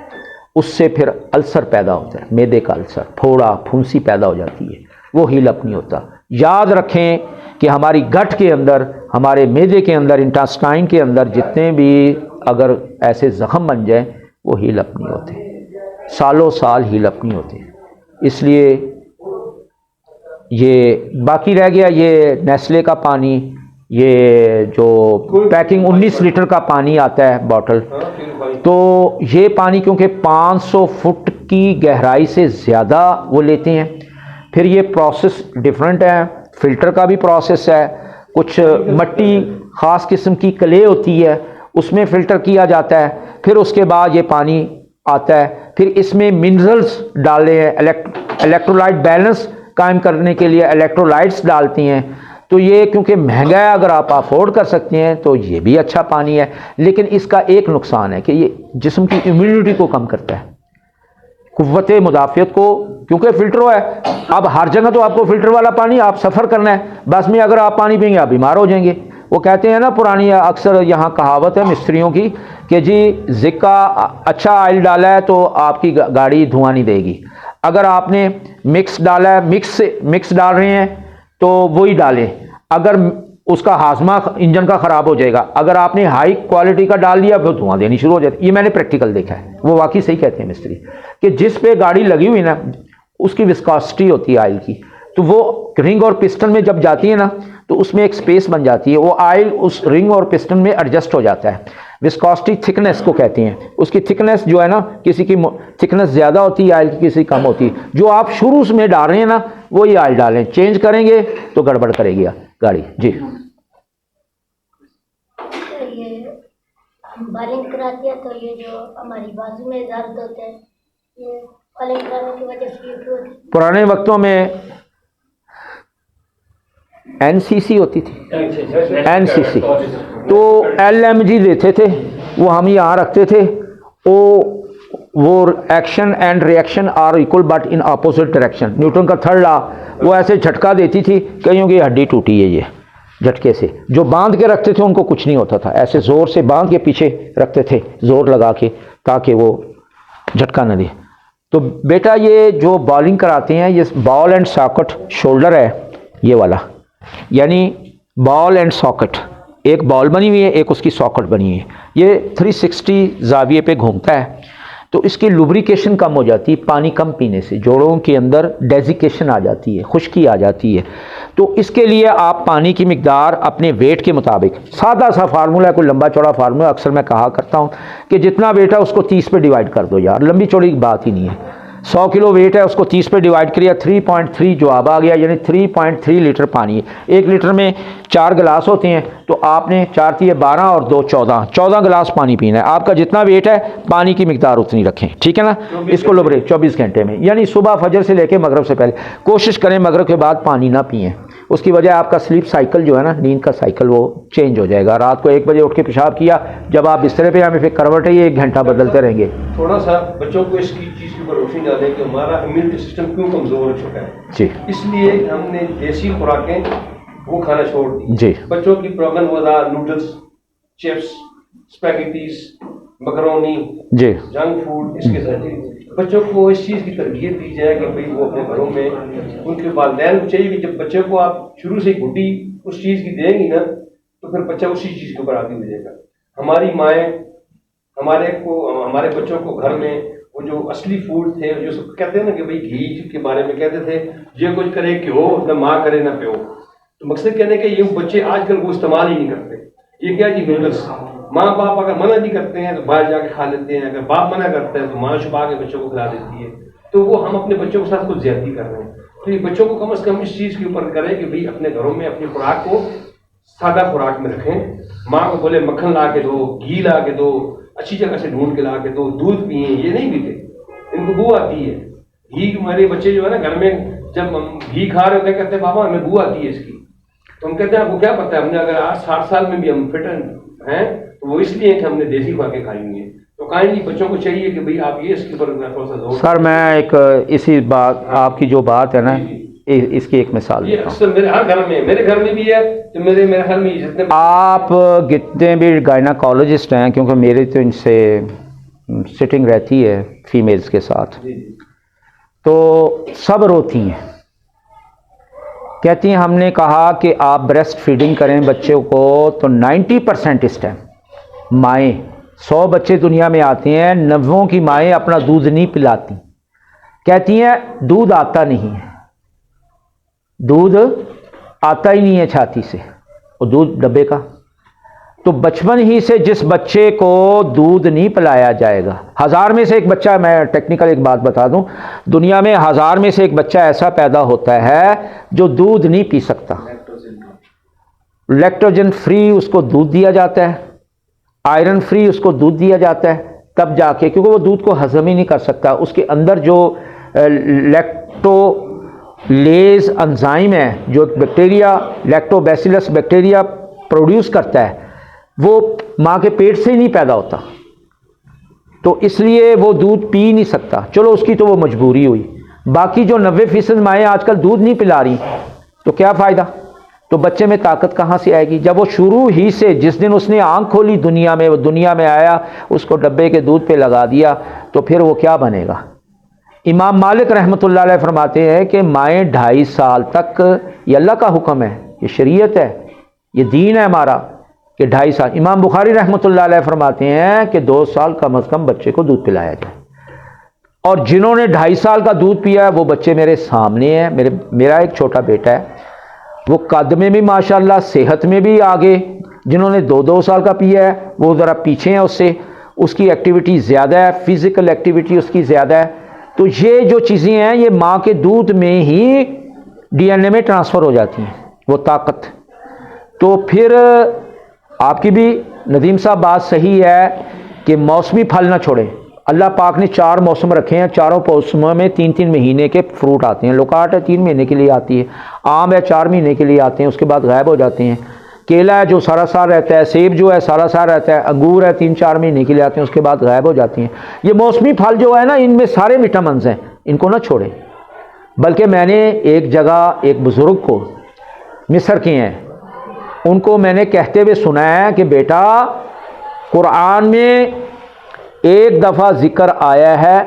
उससे फिर अल्सर पैदा होता है, मैदे का अल्सर, फोड़ा फुंसी पैदा हो जाती है, वो हील अप नहीं होता। याद रखें कि हमारी गट के अंदर, हमारे मैदे के अंदर, इंटेस्टाइन के अंदर जितने भी अगर ऐसे ज़ख़म बन जाए वो हील अप नहीं होते, सालों साल हील अप नहीं होते। इसलिए ये बाकी रह गया ये नेस्ले का पानी, ये जो पैकिंग 19 लीटर का पानी आता है बॉटल, तो ये पानी क्योंकि 500 फुट की गहराई से ज़्यादा वो लेते हैं, फिर ये प्रोसेस डिफरेंट है, फ़िल्टर का भी प्रोसेस है, कुछ मट्टी ख़ास किस्म की क्ले होती है उसमें फ़िल्टर किया जाता है, फिर उसके बाद ये पानी आता है, फिर इसमें मिनरल्स डाले हैं, इलेक्ट्रोलाइट बैलेंस कायम करने के लिए इलेक्ट्रोलाइट्स डालती हैं। तो ये क्योंकि महंगा है, अगर आप अफोर्ड कर सकते हैं तो ये भी अच्छा पानी है, लेकिन इसका एक नुकसान है कि ये जिस्म की इम्यूनिटी को कम करता है, कुव्वत मुदाफ़ियत को, क्योंकि फ़िल्टर है। अब हर जगह तो आपको फ़िल्टर वाला पानी, आप सफ़र करना है बस में अगर आप पानी पिएंगे आप बीमार हो जाएंगे। वो कहते हैं ना, पुरानी अक्सर यहाँ कहावत है मिस्त्रियों की कि जी जिक्का अच्छा ऑयल डाला है तो आपकी गाड़ी धुआं नहीं देगी, अगर आपने मिक्स डाला है, मिक्स डाल रहे हैं तो वही डालें, अगर उसका हाजमा इंजन का ख़राब हो जाएगा, अगर आपने हाई क्वालिटी का डाल दिया फिर धुआं देनी शुरू हो जाती है। ये मैंने प्रैक्टिकल देखा है, वो वाकई सही कहते हैं मिस्त्री कि जिस पे गाड़ी लगी हुई ना उसकी विस्कोसिटी होती है ऑयल की, तो वो रिंग और पिस्टन में जब जाती है ना तो उसमें एक स्पेस बन जाती है, वो ऑयल उस रिंग और पिस्टन में एडजस्ट हो जाता है। विस्कोसिटी थिकनेस को कहते हैं, उसकी थिकनेस जो है ना, किसी की थिकनेस ज़्यादा होती है ऑयल की, किसी कम होती है। जो आप शुरू में डाल रहे हैं ना वही ऑयल डालें, चेंज करेंगे तो गड़बड़ करेगी गाड़ी। जी ये बालिंग कराती है तो ये जो हमारी बाजू में दर्द होते हैं, ये बालिंग कराने की वजह से क्यों होती है? पुराने वक्तों में एनसीसी होती थी, एनसीसी तो एलएमजी देते थे, वो हम यहाँ रखते थे। वो action and reaction are equal but in opposite direction, Newton का थर्ड लॉ, वो ऐसे झटका देती थी, कईयों की हड्डी टूटी है ये झटके से। जो बांध के रखते थे उनको कुछ नहीं होता था, ऐसे ज़ोर से बांध के पीछे रखते थे, ज़ोर लगा के, ताकि वो झटका न दे। तो बेटा ये जो बॉलिंग कराते हैं, ये बॉल एंड सॉकेट शोल्डर है ये वाला, यानी बॉल एंड सॉकेट, एक बॉल बनी हुई है, एक उसकी सॉकेट बनी हुई है, ये 360 जाविये पे घूमता है। तो इसकी लुब्रिकेशन कम हो जाती है पानी कम पीने से, जोड़ों के अंदर डेजिकेशन आ जाती है, खुश्की आ जाती है। तो इसके लिए आप पानी की मिकदार अपने वेट के मुताबिक, सादा सा फार्मूला है, कोई लंबा चौड़ा फार्मूला, अक्सर मैं कहा करता हूँ कि जितना वेट है उसको 30 पे डिवाइड कर दो यार, लंबी चौड़ी की बात ही नहीं है। 100 किलो वेट है, उसको 30 पे डिवाइड करिए, 3.3 जवाब आ गया, यानी 3.3 लीटर पानी है। 1 लीटर में 4 गिलास होते हैं, तो आपने 4 दिए 12 और 2 14 गिलास पानी पीना है। आपका जितना वेट है पानी की मिकदार उतनी रखें, ठीक है ना। इसको लुब्रे 24 घंटे में, यानी सुबह फजर से लेकर मगरब से पहले कोशिश करें मगरब के बाद पानी ना पिएं। उसकी वजह आपका स्लीप साइकिल जो है ना, नींद का साइकिल, वो चेंज हो जाएगा। रात को 1 बजे उठ के पेशाब किया, जब आप बिस्तरे पे आए फिर करवट है, ये 1 घंटा बदलते रहेंगे। थोड़ा सा बच्चों को इसकी चीज़ के ऊपर रोशनी डालें कि हमारा इम्यूनिटी सिस्टम क्यों कमज़ोर हो चुका है जी, इसलिए हमने देसी खुराकें वो खाना छोड़ दी जी। बच्चों की प्रॉब्लम वाला नूडल्स, चिप्स, स्पैगेटीज, मकरोनी, जी, जंक फूड, इसके साथ बच्चों को इस चीज़ की तरबियत दी जाए कि भाई वो अपने घरों में, उनके वालिदैन को चाहिए कि जब बच्चे को आप शुरू से गुड्डी उस चीज़ की देंगी ना, तो फिर बच्चा उसी चीज़ के ऊपर आदी हो जाएगा। हमारी माएँ हमारे बच्चों को घर में वो जो असली फूड थे, जो सब कहते हैं ना कि भाई घी के बारे में कहते थे, ये कुछ करे घ्यो ना माँ करे ना प्यो। तो मकसद कहने के ये बच्चे आजकल वो इस्तेमाल ही नहीं करते। ये क्या जी, नूडल्स, माँ बाप अगर मना नहीं करते हैं तो बाहर जाके खा लेते हैं, अगर बाप मना करते हैं तो माँ छुपा के बच्चों को खिला देती है। तो वो हम अपने बच्चों के साथ कुछ ज्यादती कर रहे हैं। तो ये बच्चों को कम से कम इस चीज़ के ऊपर करें कि भाई अपने घरों में अपनी खुराक को सादा खुराक में रखें। माँ को बोले मक्खन ला के दो, घी ला के दो, अच्छी जगह से ढूंढ के ला के दो, दूध पिए, ये नहीं पीते, इनको बू आती है। घी, हमारे बच्चे जो है ना घर में जब हम घी खा रहे होते कहते हैं बाबा हमें बू आती है इसकी। तो हम कहते हैं आपको क्या पता है, हमने अगर आज 60 साल में भी हम फिट हैं तो वो इसलिए कि हमने देसी खुराकें खाई हुई हैं। तो काइंडली बच्चों को चाहिए कि भाई आप ये इसके ऊपर थोड़ा सा जोर। सर मैं एक इसी बात, आपकी जो बात है ना, इसकी एक मिसाल ये देता हूँ। अक्सर मेरे हर घर में, मेरे घर में भी है, तो मेरे घर में जितने आप जितने भी गायनाकोलॉजिस्ट हैं, क्योंकि मेरी तो इनसे सिटिंग रहती है फीमेल्स के साथ, तो सब रोती हैं, कहती हैं हमने कहा कि आप ब्रेस्ट फीडिंग करें बच्चों को, तो 90% इस टाइम माएँ, 100 बच्चे दुनिया में आते हैं, 90 की माएँ अपना दूध नहीं पिलाती। कहती हैं दूध आता नहीं है, दूध आता ही नहीं है छाती से, और दूध डब्बे का। तो बचपन ही से जिस बच्चे को दूध नहीं पिलाया जाएगा, 1000 में से एक बच्चा, मैं टेक्निकल एक बात बता दूं, दुनिया में 1000 में से एक बच्चा ऐसा पैदा होता है जो दूध नहीं पी सकता। लैक्टोजन फ्री उसको दूध दिया जाता है, आयरन फ्री उसको दूध दिया जाता है, तब जाके, क्योंकि वो दूध को हजम ही नहीं कर सकता, उसके अंदर जो लैक्टोलेज एंजाइम है, जो बैक्टीरिया लैक्टोबैसिलस बैक्टीरिया प्रोड्यूस करता है, वो माँ के पेट से ही नहीं पैदा होता, तो इसलिए वो दूध पी नहीं सकता। चलो उसकी तो वो मजबूरी हुई, बाकी जो 90% माएँ आजकल दूध नहीं पिला रही, तो क्या फ़ायदा। तो बच्चे में ताकत कहाँ से आएगी, जब वो शुरू ही से, जिस दिन उसने आंख खोली दुनिया में, वो दुनिया में आया, उसको डब्बे के दूध पे लगा दिया, तो फिर वो क्या बनेगा। इमाम मालिक रहमतुल्लाह अलैह फरमाते हैं कि माएँ 2.5 साल तक, ये अल्लाह का हुक्म है, ये शरीयत है, ये दीन है हमारा, कि 2.5 साल। इमाम बुखारी रहमतुल्लाह अलैह फरमाते हैं कि 2 साल कम अज़ कम बच्चे को दूध पिलाया जाए। और जिन्होंने 2.5 साल का दूध पिया है वो बच्चे मेरे सामने हैं। मेरा एक छोटा बेटा है, वो कद में भी माशाल्लाह, सेहत में भी आगे। जिन्होंने 2-2 साल का पिया है वो ज़रा पीछे हैं उससे, उसकी एक्टिविटी ज़्यादा है, फिज़िकल एक्टिविटी उसकी ज़्यादा है। तो ये जो चीज़ें हैं ये माँ के दूध में ही DNA में ट्रांसफ़र हो जाती हैं, वो ताकत। तो फिर आपकी भी नदीम साहब बात सही है कि मौसमी फल ना छोड़ें। अल्लाह पाक ने 4 मौसम रखे हैं, चारों मौसमों में 3-3 महीने के फ्रूट आते हैं। लोकाट है 3 महीने के लिए आती है, आम है 4 महीने के लिए आते हैं, उसके बाद गायब हो जाते हैं। केला है जो सारा साल रहता है, सेब जो है सारा साल रहता है, अंगूर है 3-4 महीने के लिए आते हैं, उसके बाद गायब हो जाती हैं। ये मौसमी फल जो है ना, इनमें सारे विटामिन हैं, इनको ना छोड़ें। बल्कि मैंने एक जगह एक बुज़ुर्ग को, मिस्र के हैं, उनको मैंने कहते हुए सुना है कि बेटा कुरान में एक दफ़ा जिक्र आया है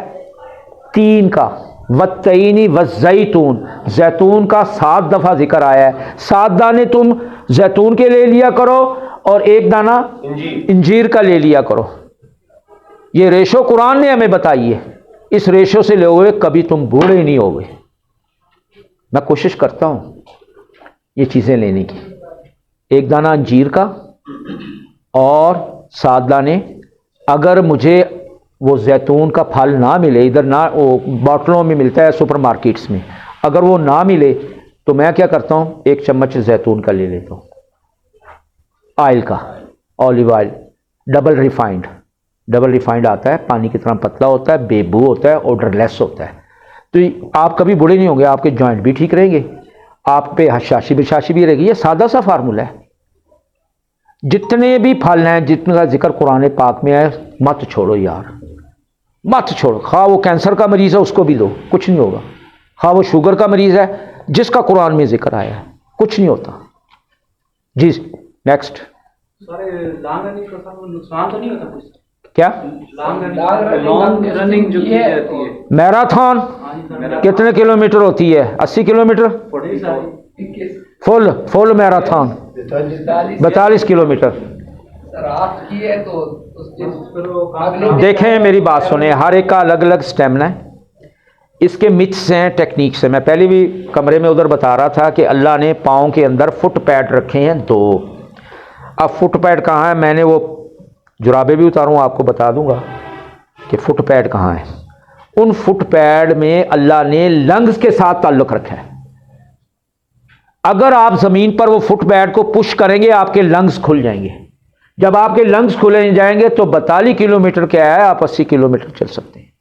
3 का, वत्तईनी वज़ैतून, जैतून का 7 दफ़ा जिक्र आया है। 7 दाने तुम जैतून के ले लिया करो और एक दाना इंजीर का ले लिया करो। ये रेशो कुरान ने हमें बताई है, इस रेशो से लोगे कभी तुम बूढ़े नहीं होगे। मैं कोशिश करता हूं ये चीज़ें लेने की, एक दाना अंजीर का और 7 दाने, अगर मुझे वो जैतून का फल ना मिले, इधर ना वो बॉटलों में मिलता है सुपर मार्केट्स में, अगर वो ना मिले तो मैं क्या करता हूँ, 1 चम्मच जैतून का ले लेता हूँ, ऑयल का, ऑलिव ऑयल, डबल रिफाइंड आता है, पानी की तरह पतला होता है, बेबू होता है, ऑर्डरलेस होता है। तो आप कभी बूढ़े नहीं होंगे, आपके जॉइंट भी ठीक रहेंगे, आप पे हशाशी बिशाशी भी रहेगी। ये सादा सा फार्मूला है। जितने भी फल हैं, जितने का जिक्र कुरान पाक में है, मत छोड़ो यार, मत छोड़ो। खा वो कैंसर का मरीज है उसको भी दो, कुछ नहीं होगा। खा वो शुगर का मरीज है जिसका कुरान में जिक्र आया है, कुछ नहीं होता। जी नेक्स्ट। सारे लॉन्ग रनिंग का नुकसान तो नहीं होता कुछ? क्या लॉन्ग रनिंग जो की जाती है, मैराथन कितने किलोमीटर होती है? 80 किलोमीटर। Full marathon 42 kilometre. देखें मेरी बात सुने, हर एक का अलग अलग स्टेमिना है, इसके मिथ्स हैं, टेक्निक्स हैं। मैं पहले भी कमरे में उधर बता रहा था कि अल्लाह ने पाँव के अंदर फुट पैड रखे हैं 2। अब फुट पैड कहाँ है, मैंने वो जुराबे भी उतारूँ आपको बता दूंगा कि फुट पैड कहाँ है। उन फुट पैड में अल्लाह ने लंग्स के साथ ताल्लुक़ रखा है। अगर आप ज़मीन पर वो फुट पैड को पुश करेंगे आपके लंग्स खुल जाएंगे। जब आपके लंग्स खुले जाएंगे तो 42 किलोमीटर क्या है, आप 80 किलोमीटर चल सकते हैं।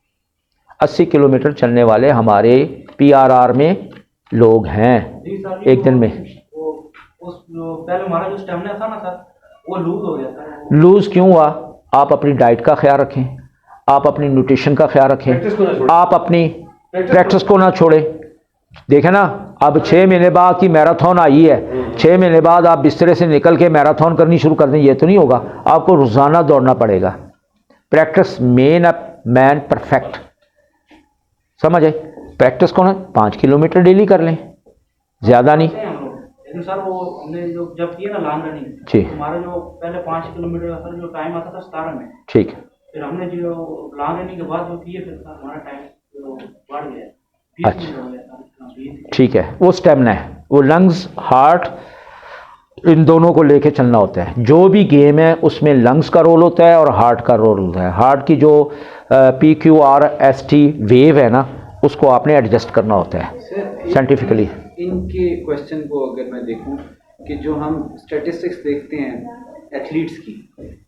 80 किलोमीटर चलने वाले हमारे PRR में लोग हैं एक दिन में। पहले हमारा जो स्टेमिना था ना सर, वो लूज हो गया था। लूज क्यों हुआ? आप अपनी डाइट का ख्याल रखें, आप अपनी न्यूट्रिशन का ख्याल रखें, आप अपनी प्रैक्टिस को ना छोड़ें। देखें ना, अब 6 महीने बाद की मैराथन आई है, 6 महीने बाद आप बिस्तरे से निकल के मैराथन करनी शुरू कर दें, ये तो नहीं होगा। आपको रोजाना दौड़ना पड़ेगा। Practice main a man perfect, समझ आए? प्रैक्टिस को ना 5 किलोमीटर डेली कर लें, ज़्यादा नहीं। लेकिन सर वो हमने जो जब किया ना लॉन्ग रनिंग, जी, हमारा जो पहले 5 किलोमीटर का सर जो टाइम आता था 17 में, ठीक है। फिर हमने जो लॉन्ग रनिंग के बाद जो किए फिर हमारा टाइम बढ़ गया, 20 अच्छा, मिनट हो गया था। ठीक है। वो स्टेमिना है, वो लंग्स हार्ट इन दोनों को लेके चलना होता है। जो भी गेम है उसमें लंग्स का रोल होता है और हार्ट का रोल होता है। हार्ट की जो PQRST वेव है ना, उसको आपने एडजस्ट करना होता है साइंटिफिकली। इनके क्वेश्चन को अगर मैं देखूं कि जो हम स्टैटिस्टिक्स देखते हैं एथलीट्स की,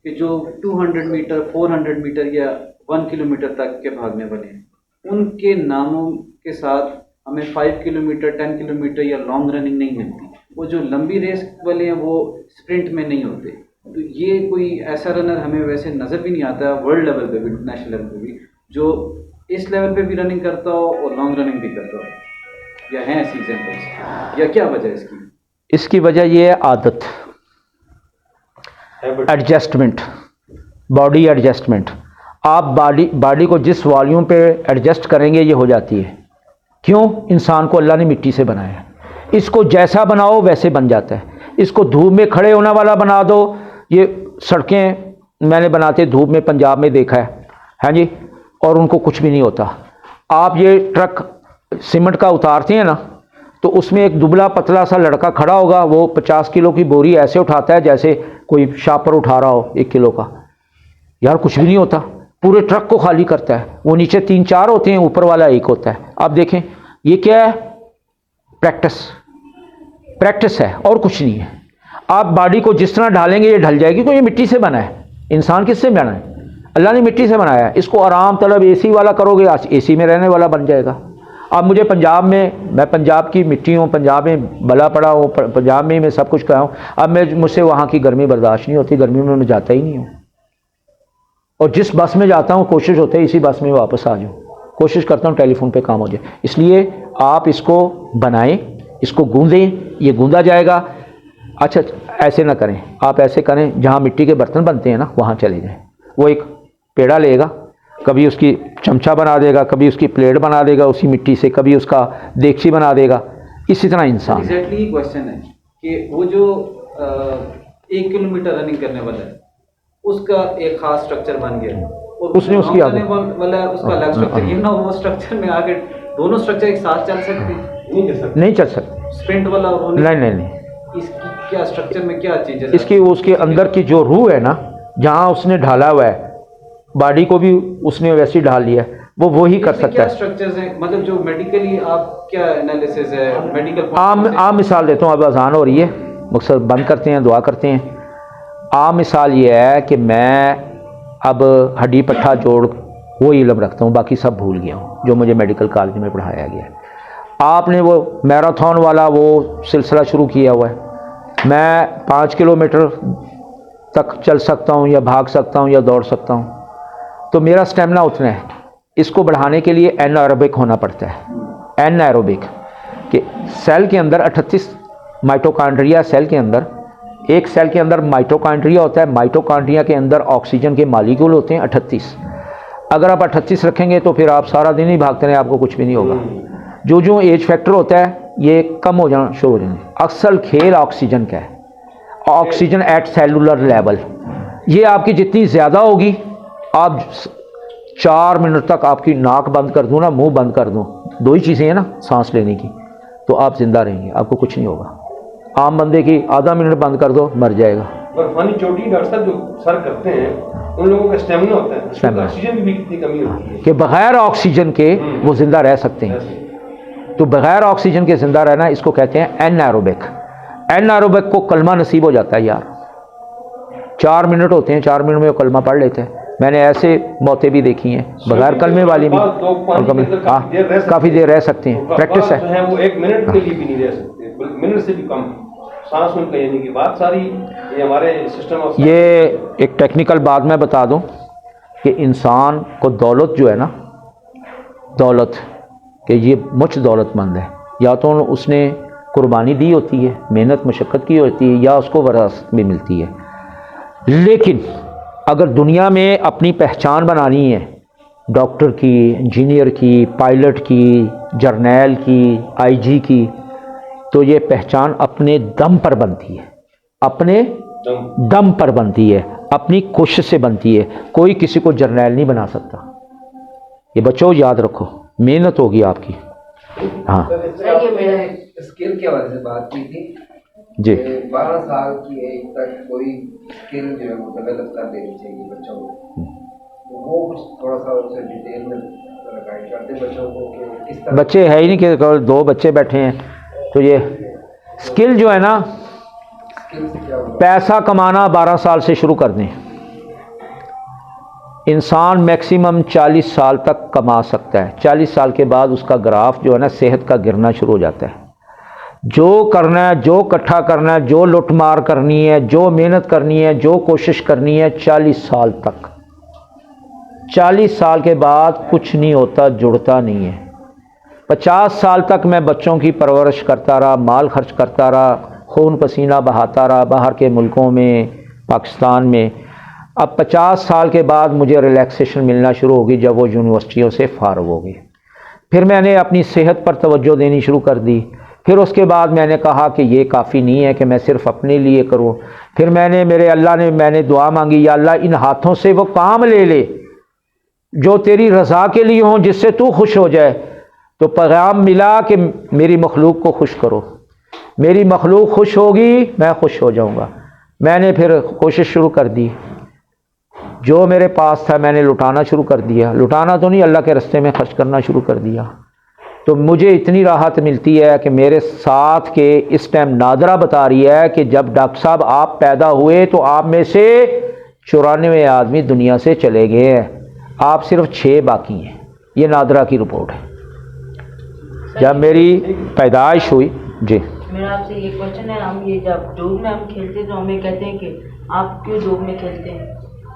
कि जो 200 मीटर 400 मीटर या 1 किलोमीटर तक के भागने वाले हैं, उनके नामों के साथ हमें 5 किलोमीटर 10 किलोमीटर या लॉन्ग रनिंग नहीं मिलती। वो जो लंबी रेस वाले हैं वो स्प्रिंट में नहीं होते। तो ये कोई ऐसा रनर हमें वैसे नज़र भी नहीं आता वर्ल्ड लेवल पे भी, नेशनल लेवल पे भी, जो इस लेवल पे भी रनिंग करता हो और लॉन्ग रनिंग भी करता हो, या हैं ऐसी एग्जाम्पल्स, या क्या वजह है इसकी? इसकी वजह यह है आदत, एडजस्टमेंट, बॉडी एडजस्टमेंट। आप बॉडी को जिस वॉल्यूम पे एडजस्ट करेंगे ये हो जाती है। क्यों? इंसान को अल्लाह ने मिट्टी से बनाया है, इसको जैसा बनाओ वैसे बन जाता है। इसको धूप में खड़े होने वाला बना दो, ये सड़कें मैंने बनाते धूप में पंजाब में देखा है, हाँ जी, और उनको कुछ भी नहीं होता। आप ये ट्रक सीमेंट का उतारते हैं ना, तो उसमें एक दुबला पतला सा लड़का खड़ा होगा, वो 50 किलो की बोरी ऐसे उठाता है जैसे कोई शापर उठा रहा हो 1 किलो का। यार कुछ भी नहीं होता, पूरे ट्रक को खाली करता है। वो नीचे 3-4 होते हैं, ऊपर वाला 1 होता है। आप देखें ये क्या है? प्रैक्टिस है और कुछ नहीं है। आप बॉडी को जिस तरह ढालेंगे ये ढल जाएगी, क्योंकि ये मिट्टी से बना है। इंसान किससे बना है? अल्लाह ने मिट्टी से बनाया है। इसको आराम तलब AC वाला करोगे, आज AC में रहने वाला बन जाएगा। अब मुझे पंजाब में, मैं पंजाब की मिट्टी हूँ, पंजाब में भला पड़ा हूँ, पंजाब में ही मैं सब कुछ कहा हूँ। अब मुझसे वहाँ की गर्मी बर्दाश्त नहीं होती, गर्मी में मैं जाता ही नहीं हूँ। और जिस बस में जाता हूँ कोशिश होती है इसी बस में वापस आ जाऊँ, कोशिश करता हूँ टेलीफोन पे काम हो जाए। इसलिए आप इसको बनाएं, इसको गूंदें, ये गूंदा जाएगा। अच्छा ऐसे ना करें, आप ऐसे करें जहाँ मिट्टी के बर्तन बनते हैं ना वहाँ चले जाएं। वो एक पेड़ा लेगा, कभी उसकी चमचा बना देगा, कभी उसकी प्लेट बना देगा उसी मिट्टी से, कभी उसका देगची बना देगा। इसी तरह इंसान एग्जैक्टली क्वेश्चन है कि वो जो 1 किलोमीटर रनिंग करने वाला है, उसका एक खास स्ट्रक्चर बन गया, और उसने उसकी करने आदत वाला है उसका अलग स्ट्रक्चर। ये ना वो स्ट्रक्चर में आके दोनों स्ट्रक्चर एक साथ चल सकते हैं, नहीं कर सकते। नहीं चल सकते। स्प्रिंट वाला और होने नहीं नहीं नहीं, इसकी क्या स्ट्रक्चर में क्या चीज़ है? इसकी उसके अंदर की जो रूह है ना, जहाँ उसने ढाला हुआ है, बॉडी को भी उसने वैसे ही ढाल लिया है, वो वही कर सकता क्या है। स्ट्रक्चर्स हैं, मतलब जो मेडिकली आप क्या एनालिसिस है मेडिकल? आम मिसाल देता हूँ, अब अजान हो रही है, मकसद बंद करते हैं, दुआ करते हैं। आम मिसाल ये है कि मैं अब हड्डी पट्ठा जोड़ वो इल्म रखता हूँ, बाकी सब भूल गया हूँ जो मुझे मेडिकल कॉलेज में पढ़ाया गया है। आपने वो मैराथन वाला वो सिलसिला शुरू किया हुआ है, मैं 5 किलोमीटर तक चल सकता हूँ या भाग सकता हूँ या दौड़ सकता हूँ, तो मेरा स्टेमिना उतना है। इसको बढ़ाने के लिए एनाएरोबिक होना पड़ता है। एनाएरोबिक कि सेल के अंदर 38 माइटोकॉन्ड्रिया, सेल के अंदर एक सेल के अंदर माइटोकॉन्ड्रिया होता है, माइटोकॉन्ड्रिया के अंदर ऑक्सीजन के मॉलिक्यूल होते हैं 38। अगर आप 38 रखेंगे तो फिर आप सारा दिन ही भागते रहें, आपको कुछ भी नहीं होगा। जो जो एज फैक्टर होता है ये कम हो जाना शुरू हो जाएंगे। अक्सर खेल ऑक्सीजन का है, ऑक्सीजन एट सेलुलर लेवल। ये आपकी जितनी ज़्यादा होगी, आप 4 मिनट तक आपकी नाक बंद कर दूँ ना, मुंह बंद कर दूँ, दो ही चीज़ें हैं ना सांस लेने की, तो आप जिंदा रहेंगे, आपको कुछ नहीं होगा। आम बंदे की आधा मिनट बंद कर दो, मर जाएगा। बर्फानी चोटी डॉक्टर साहब जो सर करते हैं उन लोगों का स्टेमिना होता है, स्टेमिना। ऑक्सीजन की भी कितनी कमी होती है कि बगैर ऑक्सीजन के वो जिंदा रह सकते हैं। तो बगैर ऑक्सीजन के जिंदा रहना, इसको कहते हैं एनाएरोबिक। एनाएरोबिक को कलमा नसीब हो जाता है यार। 4 मिनट होते हैं, 4 मिनट में वो कलमा पढ़ लेते हैं। मैंने ऐसे मौतें भी देखी हैं बगैर कलमे वाली भी, काफ़ी देर रह सकते हैं। प्रैक्टिस है। वो 1 मिनट के लिए भी नहीं रह सकते, मिनट से भी कम सांस उनका, यानी कि बात सारी ये हमारे सिस्टम ऑफ। ये एक टेक्निकल बात मैं बता दूं कि इंसान को दौलत जो है ना, दौलत कि ये मुझ दौलतमंद है, या तो उसने कुर्बानी दी होती है, मेहनत मशक्क़त की होती है, या उसको विरासत में मिलती है। लेकिन अगर दुनिया में अपनी पहचान बनानी है, डॉक्टर की, इंजीनियर की, पायलट की, जर्नैल की, आईजी की, तो ये पहचान अपने दम पर बनती है, अपने दम पर बनती है, अपनी कोशिश से बनती है। कोई किसी को जर्नैल नहीं बना सकता। ये बच्चों याद रखो, मेहनत होगी आपकी। हाँ सर, ये मेरा स्किल के बारे में बात की थी जी। 12 साल की एज तक कोई स्किल जो है वो डेवलप कर देनी चाहिए बच्चों को, तो वो कुछ थोड़ा सा उससे डिटेल में गाइड करते बच्चों को कि किस तरह। बच्चे है ही नहीं कि केवल 2 बच्चे बैठे हैं, तो ये स्किल जो है ना, स्किल से क्या होगा? पैसा कमाना 12 साल से शुरू कर दें। इंसान मैक्सिमम 40 साल तक कमा सकता है। 40 साल के बाद उसका ग्राफ जो है ना सेहत का गिरना शुरू हो जाता है। जो करना है, जो इकट्ठा करना है, जो लुटमार करनी है, जो मेहनत करनी है, जो कोशिश करनी है, 40 साल तक। 40 साल के बाद कुछ नहीं होता, जुड़ता नहीं है। 50 साल तक मैं बच्चों की परवरिश करता रहा, माल खर्च करता रहा, खून पसीना बहाता रहा बाहर के मुल्कों में, पाकिस्तान में। अब 50 साल के बाद मुझे रिलैक्सेशन मिलना शुरू होगी जब वो यूनिवर्सिटियों से फारग हो गए। फिर मैंने अपनी सेहत पर तवज्जो देनी शुरू कर दी। फिर उसके बाद मैंने कहा कि ये काफ़ी नहीं है कि मैं सिर्फ़ अपने लिए करूं। फिर मैंने दुआ मांगी, या अल्लाह इन हाथों से वो काम ले जो तेरी रज़ा के लिए हों, जिससे तू खुश हो जाए। तो पैगाम मिला कि मेरी मखलूक को खुश करो, मेरी मखलूक खुश होगी, मैं खुश हो जाऊंगा। मैंने फिर कोशिश शुरू कर दी, जो मेरे पास था मैंने लुटाना शुरू कर दिया। लुटाना तो नहीं, अल्लाह के रास्ते में खर्च करना शुरू कर दिया। तो मुझे इतनी राहत मिलती है कि मेरे साथ के इस टाइम नादरा बता रही है कि जब डॉक्टर साहब आप पैदा हुए तो आप में से 94 आदमी दुनिया से चले गए हैं, आप सिर्फ 6 बाकी हैं। ये नादरा की रिपोर्ट है जब मेरी पैदाइश हुई। जी मेरा आपसे ये क्वेश्चन है, हम ये जब धूप में हम खेलते तो हमें कहते हैं कि आप क्यों धूप में खेलते हैं,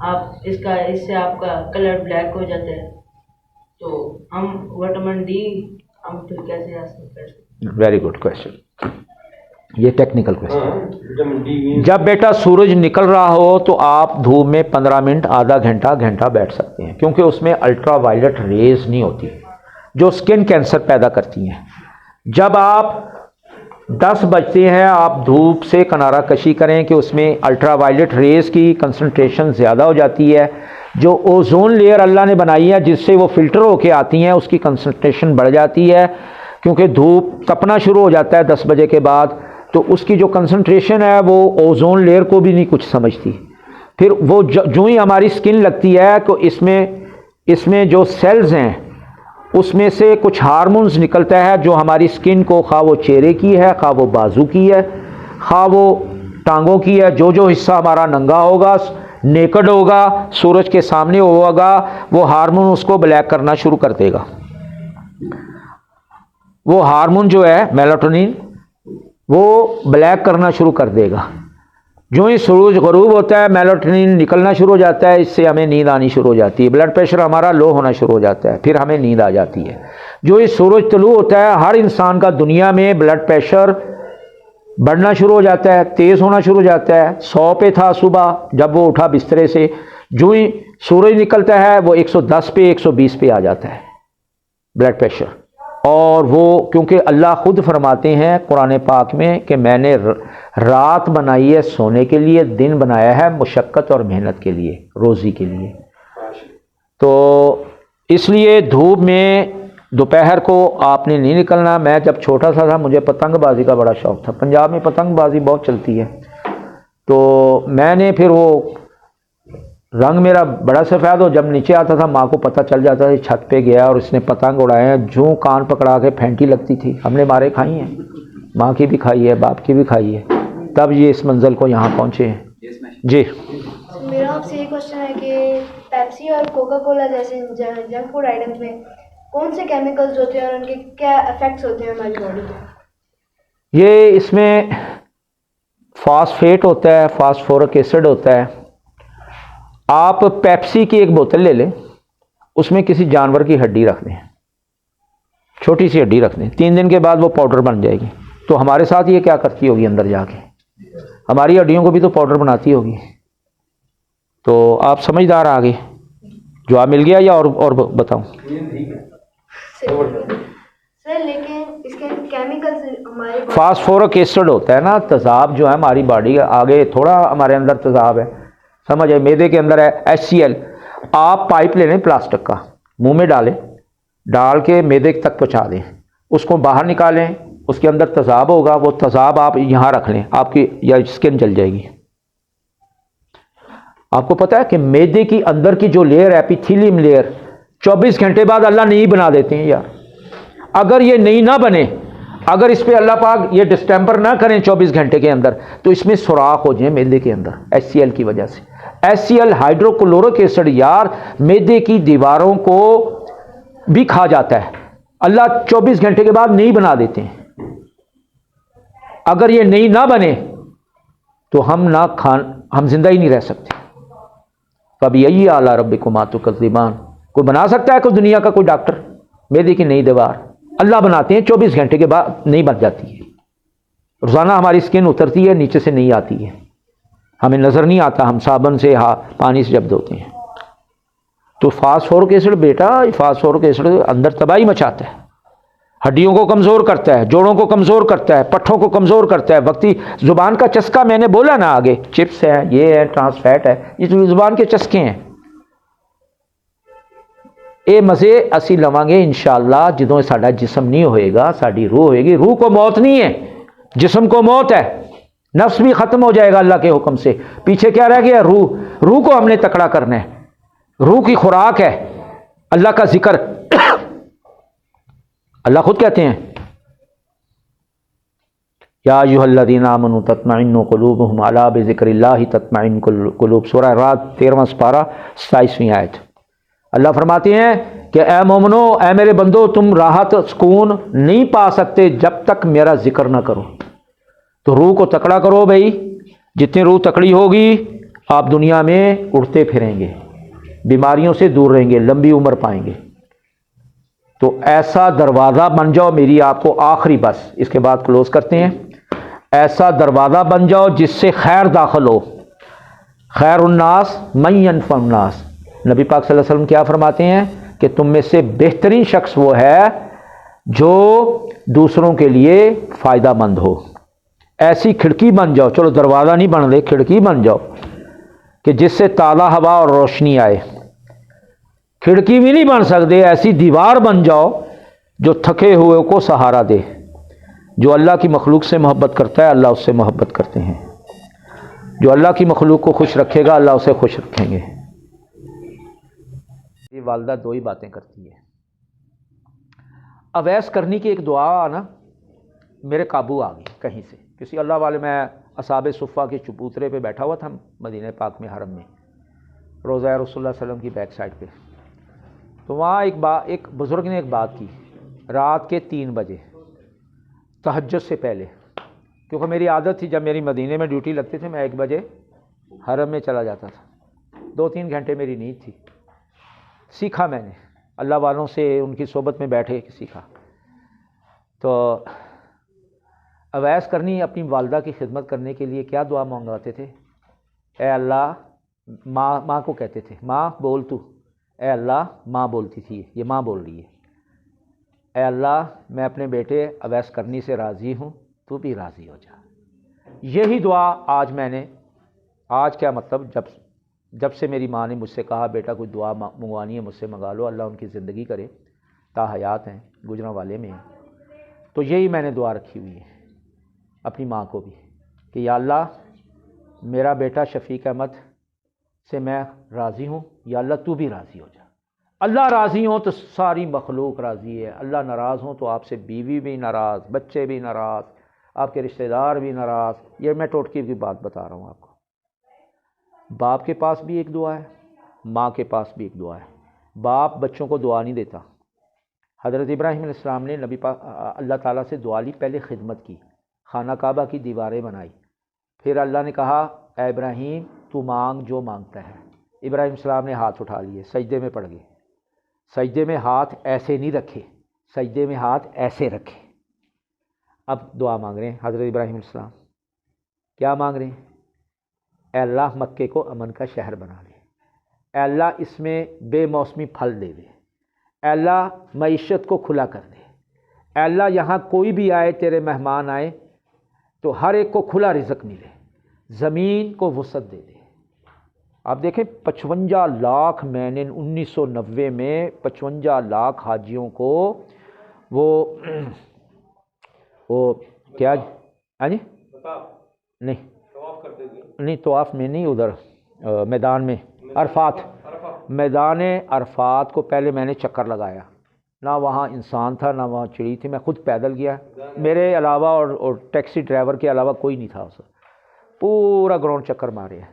आप इससे आपका कलर ब्लैक हो जाता है, तो हम विटामिन डी हम फिर कैसे हासिल कर सकते हैं? वेरी गुड क्वेश्चन, ये टेक्निकल क्वेश्चन। विटामिन डी जब बेटा सूरज निकल रहा हो तो आप धूप में 15 मिनट, आधा घंटा बैठ सकते हैं, क्योंकि उसमें अल्ट्रा वायलेट रेज नहीं होती जो स्किन कैंसर पैदा करती हैं। जब आप 10 बजते हैं, आप धूप से किनारा कशी करें कि उसमें अल्ट्रावायलेट रेज़ की कंसंट्रेशन ज़्यादा हो जाती है। जो ओजोन लेयर अल्लाह ने बनाई है जिससे वो फिल्टर होके आती हैं, उसकी कंसंट्रेशन बढ़ जाती है, क्योंकि धूप तपना शुरू हो जाता है 10 बजे के बाद, तो उसकी जो कंसंट्रेशन है वो ओजोन लेयर को भी नहीं कुछ समझती। फिर वो जो ही हमारी स्किन लगती है तो इसमें जो सेल्स हैं उसमें से कुछ हार्मोन्स निकलता है जो हमारी स्किन को, खा वो चेहरे की है, खा वो बाजू की है, खा वो टांगों की है, जो हिस्सा हमारा नंगा होगा, नेकड होगा, सूरज के सामने होगा, वो हार्मोन उसको ब्लैक करना शुरू कर देगा। वो हार्मोन जो है मेलाटोनिन, वो ब्लैक करना शुरू कर देगा। जो ही सूरज गरूब होता है मेलाटोनिन निकलना शुरू हो जाता है, इससे हमें नींद आनी शुरू हो जाती है, ब्लड प्रेशर हमारा लो होना शुरू हो जाता है, फिर हमें नींद आ जाती है। जो ही सूरज तलू होता है, हर इंसान का दुनिया में ब्लड प्रेशर बढ़ना शुरू हो जाता है, तेज़ होना शुरू हो जाता है। 100 पे था सुबह जब वो उठा बिस्तरे से, जो ही सूरज निकलता है वो 110 पे 120 पे आ जाता है ब्लड प्रेशर। और वो क्योंकि अल्लाह खुद फरमाते हैं कुरान पाक में कि मैंने रात बनाई है सोने के लिए, दिन बनाया है मुशक्क़त और मेहनत के लिए, रोज़ी के लिए। तो इसलिए धूप में दोपहर को आपने नहीं निकलना। मैं जब छोटा सा था मुझे पतंगबाजी का बड़ा शौक़ था, पंजाब में पतंगबाजी बहुत चलती है, तो मैंने फिर वो रंग मेरा बड़ा सफ़ेद हो, जब नीचे आता था माँ को पता चल जाता था, छत पे गया और इसने पतंग उड़ाए हैं, जो कान पकड़ा के फेंटी लगती थी। हमने मारे खाई हैं, माँ की भी खाई है, बाप की भी खाई है, तब ये इस मंजिल को यहाँ पहुँचे हैं। जी मेरा आपसे ये क्वेश्चन है कि पेप्सी और कोका कोला जैसे जंक फूड आइटम्स में कौन से केमिकल्स होते हैं और उनके क्या इफेक्ट्स होते हैं हमारी बॉडी पे? ये इसमें फास्फेट होता है, फास्फोरिक एसिड होता है। आप पेप्सी की एक बोतल ले लें, उसमें किसी जानवर की हड्डी रख दें, छोटी सी हड्डी रख दें, 3 दिन के बाद वो पाउडर बन जाएगी। तो हमारे साथ ये क्या करती होगी अंदर जाके, हमारी हड्डियों को भी तो पाउडर बनाती होगी। तो आप समझदार आगे जवाब मिल गया या और बताऊं? सर लेकिन इसके केमिकल्स हमारे फास्फोरिक एसिड होता है ना, तेजाब जो है हमारी बॉडी आगे थोड़ा हमारे अंदर तेजाब है, समझ आए? मैदे के अंदर है HCl। आप पाइप ले लें प्लास्टिक का, मुंह में डालें, डाल के मैदे तक पहुंचा दें, उसको बाहर निकालें, उसके अंदर तेजाब होगा, वो तेजाब आप यहाँ रख लें, आपकी या स्किन जल जाएगी। आपको पता है कि मैदे की अंदर की जो लेयर है एपिथेलियम लेयर 24 घंटे बाद अल्लाह नई बना देते हैं यार। अगर ये नई ना बने, अगर इस पे अल्लाह पाक ये डिस्टेंपर ना करें 24 घंटे के अंदर, तो इसमें सुराख हो जाए मैदे के अंदर HCl की वजह से। HCl हाइड्रोक्लोरिक एसिड यार मैदे की दीवारों को भी खा जाता है, अल्लाह 24 घंटे के बाद नई बना देते हैं। अगर ये नई ना बने तो हम जिंदा ही नहीं रह सकते। कभी यही आला रब्बिकुमा तुकज़्ज़िबान। कोई बना सकता है कोई दुनिया का कोई डॉक्टर मैदे की नई दीवार? अल्लाह बनाते हैं, 24 घंटे के बाद नहीं बन जाती है। रोज़ाना हमारी स्किन उतरती है, नीचे से नहीं आती है, हमें नज़र नहीं आता, हम साबुन से पानी से जब धोते हैं। तो फास्फोरिक एसिड बेटा, फास्फोरिक एसिड अंदर तबाही मचाता है, हड्डियों को कमज़ोर करता है, जोड़ों को कमज़ोर करता है, पट्ठों को कमज़ोर करता है। वक्ती ज़ुबान का चस्का मैंने बोला ना आगे, चिप्स है, ये है, ट्रांसफैट है, ये तो ज़ुबान के चस्के हैं। ये मज़े असी लवांगे इंशाअल्लाह ਜਦੋਂ साडा जिस्म नहीं होएगा, साडी रूह होएगी। रूह को मौत नहीं है, जिस्म को मौत है, नफ्स भी ख़त्म हो जाएगा अल्लाह के हुक्म से। पीछे क्या रह गया? रूह। रूह को हमने तकड़ा करना है, रूह की खुराक है अल्लाह का जिक्र। अल्लाह खुद कहते हैं या अय्युहल्लज़ीना आमनू तत्मइन्नु क़ुलूबुहुम अला बिज़िक्रिल्लाहि तत्मइन्नुल क़ुलूब। सूरह रात 13वां पारा 27वीं आयत। अल्लाह फरमाते हैं कि ए मोमनो, ए मेरे बंदो, तुम राहत सुकून नहीं पा सकते जब तक मेरा जिक्र ना करो। तो रूह को तकड़ा करो भाई, जितनी रूह तकड़ी होगी आप दुनिया में उड़ते फिरेंगे, बीमारियों से दूर रहेंगे, लंबी उम्र पाएंगे। तो ऐसा दरवाज़ा बन जाओ, मेरी आपको आखिरी बस इसके बाद क्लोज करते हैं, ऐसा दरवाज़ा बन जाओ जिससे खैर दाखिल हो। खैरुन्नास मन यनफउन्नास। नबी पाक सल्लल्लाहु अलैहि वसल्लम क्या फरमाते हैं कि तुम में से बेहतरीन शख्स वो है जो दूसरों के लिए फ़ायदामंद हो। ऐसी खिड़की बन जाओ, चलो दरवाज़ा नहीं बन रहे, खिड़की बन जाओ कि जिससे ताज़ा हवा और रोशनी आए। खिड़की भी नहीं बन सकते, ऐसी दीवार बन जाओ जो थके हुए को सहारा दे। जो अल्लाह की मखलूक से मोहब्बत करता है, अल्लाह उससे मोहब्बत करते हैं। जो अल्लाह की मखलूक को खुश रखेगा, अल्लाह उसे खुश रखेंगे। ये वालदा दो ही बातें करती है। अवैस करनी की एक दुआ ना मेरे काबू आ गई कहीं से, किसी अल्लाह वाले, मैं असहाबे सुफ़ा के चबूतरे पे बैठा हुआ था मदीना पाक में, हरम में, रोज़ा रसूलुल्लाह सल्लल्लाहु अलैहि वसल्लम की बैक साइड पे। तो वहाँ एक बुज़ुर्ग ने एक बात की, रात के 3 बजे तहज्जुद से पहले, क्योंकि मेरी आदत थी जब मेरी मदीने में ड्यूटी लगती थी, मैं 1 बजे हरम में चला जाता था। 2-3 घंटे मेरी नींद थी। सीखा मैंने अल्लाह वालों से, उनकी सोबत में बैठे सीखा। तो अवैस करनी अपनी वालदा की खिदमत करने के लिए क्या दुआ मांगवाते थे? ए अल्लाह, माँ को कहते थे, माँ बोल तू, ए अल्लाह, माँ बोलती थी, ये माँ बोल रही है, ए अल्लाह मैं अपने बेटे अवैस करनी से राज़ी हूँ, तू भी राज़ी हो जा। यही दुआ आज क्या मतलब, जब से मेरी माँ ने मुझसे कहा बेटा कोई दुआ मंगवानी है मुझसे मंगा लो, अल्लाह उनकी ज़िंदगी करे, ताहयात हैं, गुजरा वाले में हैं, तो यही मैंने दुआ रखी हुई है अपनी माँ को भी कि या अल्लाह मेरा बेटा शफीक अहमद से मैं राज़ी हूँ, या अल्लाह तू भी राज़ी हो जा। अल्लाह राज़ी हो तो सारी मखलूक राज़ी है, अल्लाह नाराज़ हो तो आपसे बीवी भी नाराज़, बच्चे भी नाराज़, आपके रिश्तेदार भी नाराज़। ये मैं टोटकी की बात बता रहा हूँ आपको। बाप के पास भी एक दुआ है, माँ के पास भी एक दुआ है। बाप बच्चों को दुआ नहीं देता। हज़रत इब्राहीम अलैहिस्सलाम ने अल्लाह ताला से दुआ ली, पहले खिदमत की, खाना काबा की दीवारें बनाई, फिर अल्लाह ने कहा ए इब्राहीम तू मांग जो मांगता है। इब्राहीम अलैहिस्सलाम ने हाथ उठा लिए, सजदे में पड़ गए। सजदे में हाथ ऐसे नहीं रखे, सजदे में हाथ ऐसे रखे। अब दुआ मांग रहे हैं हज़रत इब्राहीम अलैहिस्सलाम। क्या मांग रहे हैं? ऐ अल्लाह मक्के को अमन का शहर बना दे, ऐ अल्लाह इसमें बेमौसमी फल दे दे, ऐ अल्लाह मईशत को खुला कर दे, ऐ अल्लाह यहाँ कोई भी आए, तेरे मेहमान आए तो हर एक को खुला रिज़्क़ मिले, ज़मीन को वसअत दे दे। आप देखें 55 लाख, मैंने 1990 में 55 लाख हाजियों को वो क्या, हाँ जी, नहीं तवाफ़ में नहीं, उधर मैदान में अरफात, मैदान अरफात को पहले मैंने चक्कर लगाया। ना वहाँ इंसान था ना वहाँ चिड़ी थी, मैं खुद पैदल गया, मेरे अलावा और टैक्सी ड्राइवर के अलावा कोई नहीं था। उस पूरा ग्राउंड चक्कर मारे,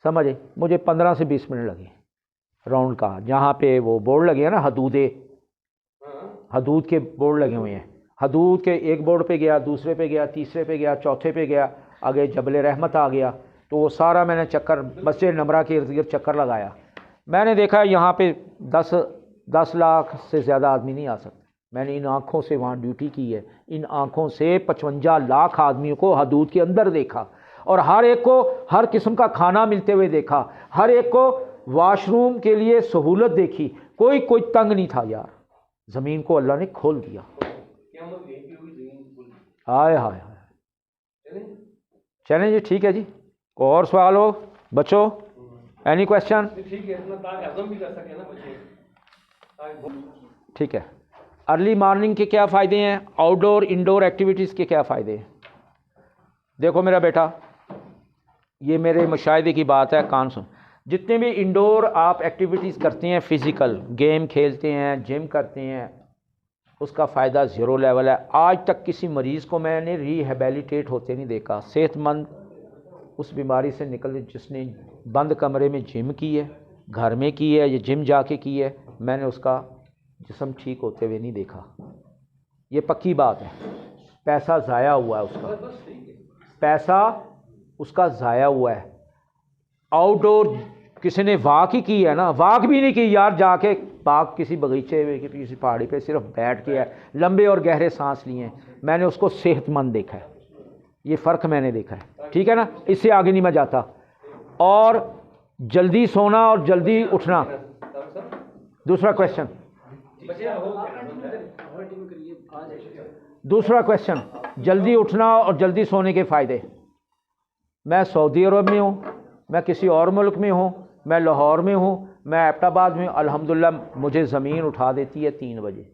समझे, मुझे 15 से 20 मिनट लगे राउंड का। जहाँ पे वो बोर्ड लगे हैं ना, हदूद के बोर्ड लगे हुए हैं, हदूद के एक बोर्ड पे गया, दूसरे पे गया, तीसरे पे गया, चौथे पे गया, आगे जबल रहमत आ गया। तो वो सारा मैंने चक्कर, मस्जिद नमरा के इर्द गिर्द चक्कर लगाया। मैंने देखा यहाँ पे 10 लाख से ज़्यादा आदमी नहीं आ सकते। मैंने इन आँखों से वहाँ ड्यूटी की है, इन आँखों से 55 लाख आदमियों को हदूद के अंदर देखा, और हर एक को हर किस्म का खाना मिलते हुए देखा, हर एक को वाशरूम के लिए सहूलत देखी, कोई तंग नहीं था यार। ज़मीन को अल्लाह ने खोल दिया। हाय हाय हाय, चलें जी, ठीक है जी। और सवाल हो बच्चों? Any question? ठीक है। अर्ली मॉर्निंग के क्या फ़ायदे हैं? आउटडोर इंडोर एक्टिविटीज़ के क्या फ़ायदे हैं? देखो मेरा बेटा, ये मेरे मुशाहिदे की बात है, कान सुन। जितने भी इंडोर आप एक्टिविटीज़ करते हैं, फ़िज़िकल गेम खेलते हैं, जिम करते हैं, उसका फ़ायदा ज़ीरो लेवल है। आज तक किसी मरीज़ को मैंने रिहेबिलिटेट होते नहीं देखा, सेहतमंद उस बीमारी से निकल, जिसने बंद कमरे में जिम की है, घर में की है या जिम जाके की है, मैंने उसका जिस्म ठीक होते हुए नहीं देखा। ये पक्की बात है। पैसा ज़ाया हुआ है उसका, पैसा उसका ज़ाया हुआ है। आउटडोर किसी ने वॉक ही की है ना, वॉक भी नहीं की यार, जाके पार्क किसी बगीचे में किसी पहाड़ी पे सिर्फ बैठ के है, लंबे और गहरे सांस लिए हैं, मैंने उसको सेहतमंद देखा है। ये फ़र्क मैंने देखा है, ठीक है ना। इससे आगे नहीं मैं जाता। और जल्दी सोना और जल्दी उठना। दूसरा क्वेश्चन, दूसरा क्वेश्चन, जल्दी उठना और जल्दी सोने के फ़ायदे। मैं सऊदी अरब में हूँ, मैं किसी और मुल्क में हूँ, मैं लाहौर में हूँ, मैं एबटाबाद में हूँ, अल्हम्दुलिल्लाह मुझे ज़मीन उठा देती है 3 बजे।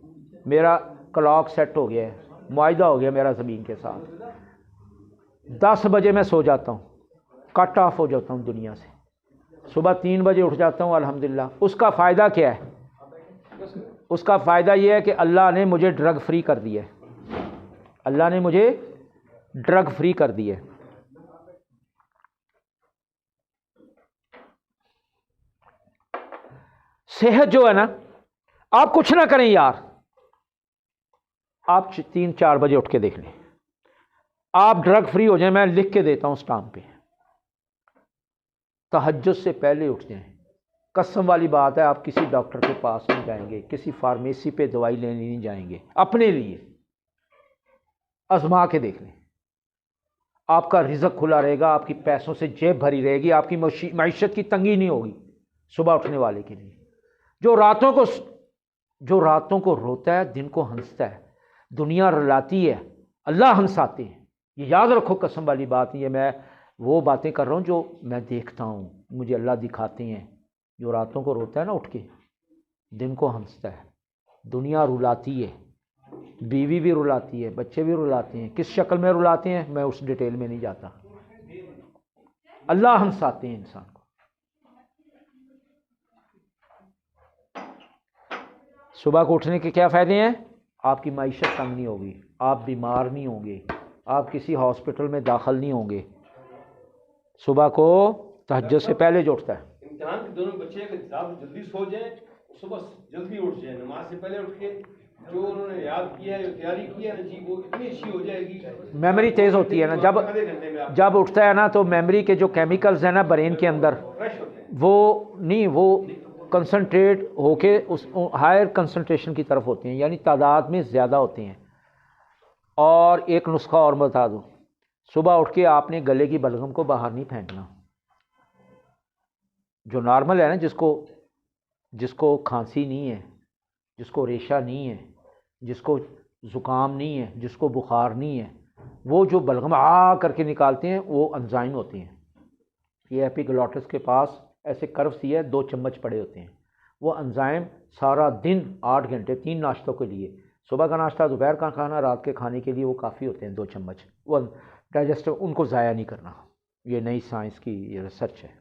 मेरा क्लॉक सेट हो गया है, मुआहिदा हो गया मेरा ज़मीन के साथ। 10 बजे मैं सो जाता हूँ, कट ऑफ हो जाता हूँ दुनिया से, सुबह 3 बजे उठ जाता हूँ अल्हम्दुलिल्लाह। उसका फ़ायदा क्या है? उसका फ़ायदा ये है कि अल्लाह ने मुझे ड्रग फ्री कर दिया है, अल्लाह ने मुझे ड्रग फ्री कर दिया है। सेहत जो है ना, आप कुछ ना करें यार, आप 3-4 बजे उठ के देख लें, आप ड्रग फ्री हो जाए। मैं लिख के देता हूं स्टाम्प पे, तहज्जुद से पहले उठ जाएं। कसम वाली बात है, आप किसी डॉक्टर के पास नहीं जाएंगे, किसी फार्मेसी पे दवाई लेने नहीं जाएंगे, अपने लिए आजमा के देख लें। आपका रिज़्क खुला रहेगा, आपकी पैसों से जेब भरी रहेगी, आपकी मईशत की तंगी नहीं होगी सुबह उठने वाले के लिए। जो रातों को रोता है, दिन को हंसता है। दुनिया रुलाती है, अल्लाह हंसाते हैं। ये याद रखो, कसम वाली बात। ये मैं वो बातें कर रहा हूँ जो मैं देखता हूँ, मुझे अल्लाह दिखाते हैं। जो रातों को रोता है ना उठ के, दिन को हंसता है। दुनिया रुलाती है, बीवी भी रुलाती है, बच्चे भी रुलाते हैं। किस शक्ल में रुलाते हैं मैं उस डिटेल में नहीं जाता, अल्लाह हंसाते हैं इंसान को। सुबह को उठने के क्या फ़ायदे हैं? आपकी माइशत तंग नहीं होगी, आप बीमार नहीं होंगे, आप किसी हॉस्पिटल में दाखिल नहीं होंगे। सुबह को तहज्जुद से पहले जो उठता है, इम्तिहान के दोनों बच्चे के साथ जल्दी सो जाएं, सुबह जल्दी उठ जाएं, नमाज से पहले उठ के जो उन्होंने याद किया है, जो तैयारी की है ना जी, वो इतनी अच्छी हो जाएगी। मेमोरी तेज़ होती है ना, जब उठता है ना तो मेमोरी के जो केमिकल्स हैं ना ब्रेन के अंदर, वो कंसंट्रेट होके उस हायर कंसंट्रेशन की तरफ होते हैं, यानी तादाद में ज़्यादा होते हैं। और एक नुस्खा और बता दूँ, सुबह उठ के आपने गले की बलगम को बाहर नहीं फेंकना। जो नॉर्मल है ना, जिसको खांसी नहीं है, जिसको रेशा नहीं है, जिसको ज़ुकाम नहीं है, जिसको बुखार नहीं है, वो जो बलगम करके निकालते हैं वो एंजाइम होते हैं। ये एपिग्लॉटिस के पास ऐसे कर्व सी है, 2 चम्मच पड़े होते हैं। वो एंजाइम सारा दिन 8 घंटे 3 नाश्तों के लिए, सुबह का नाश्ता, दोपहर का खाना, रात के खाने के लिए वो काफ़ी होते हैं 2 चम्मच। वो डाइजेस्टिव, उनको ज़ाया नहीं करना। ये नई साइंस की ये रिसर्च है।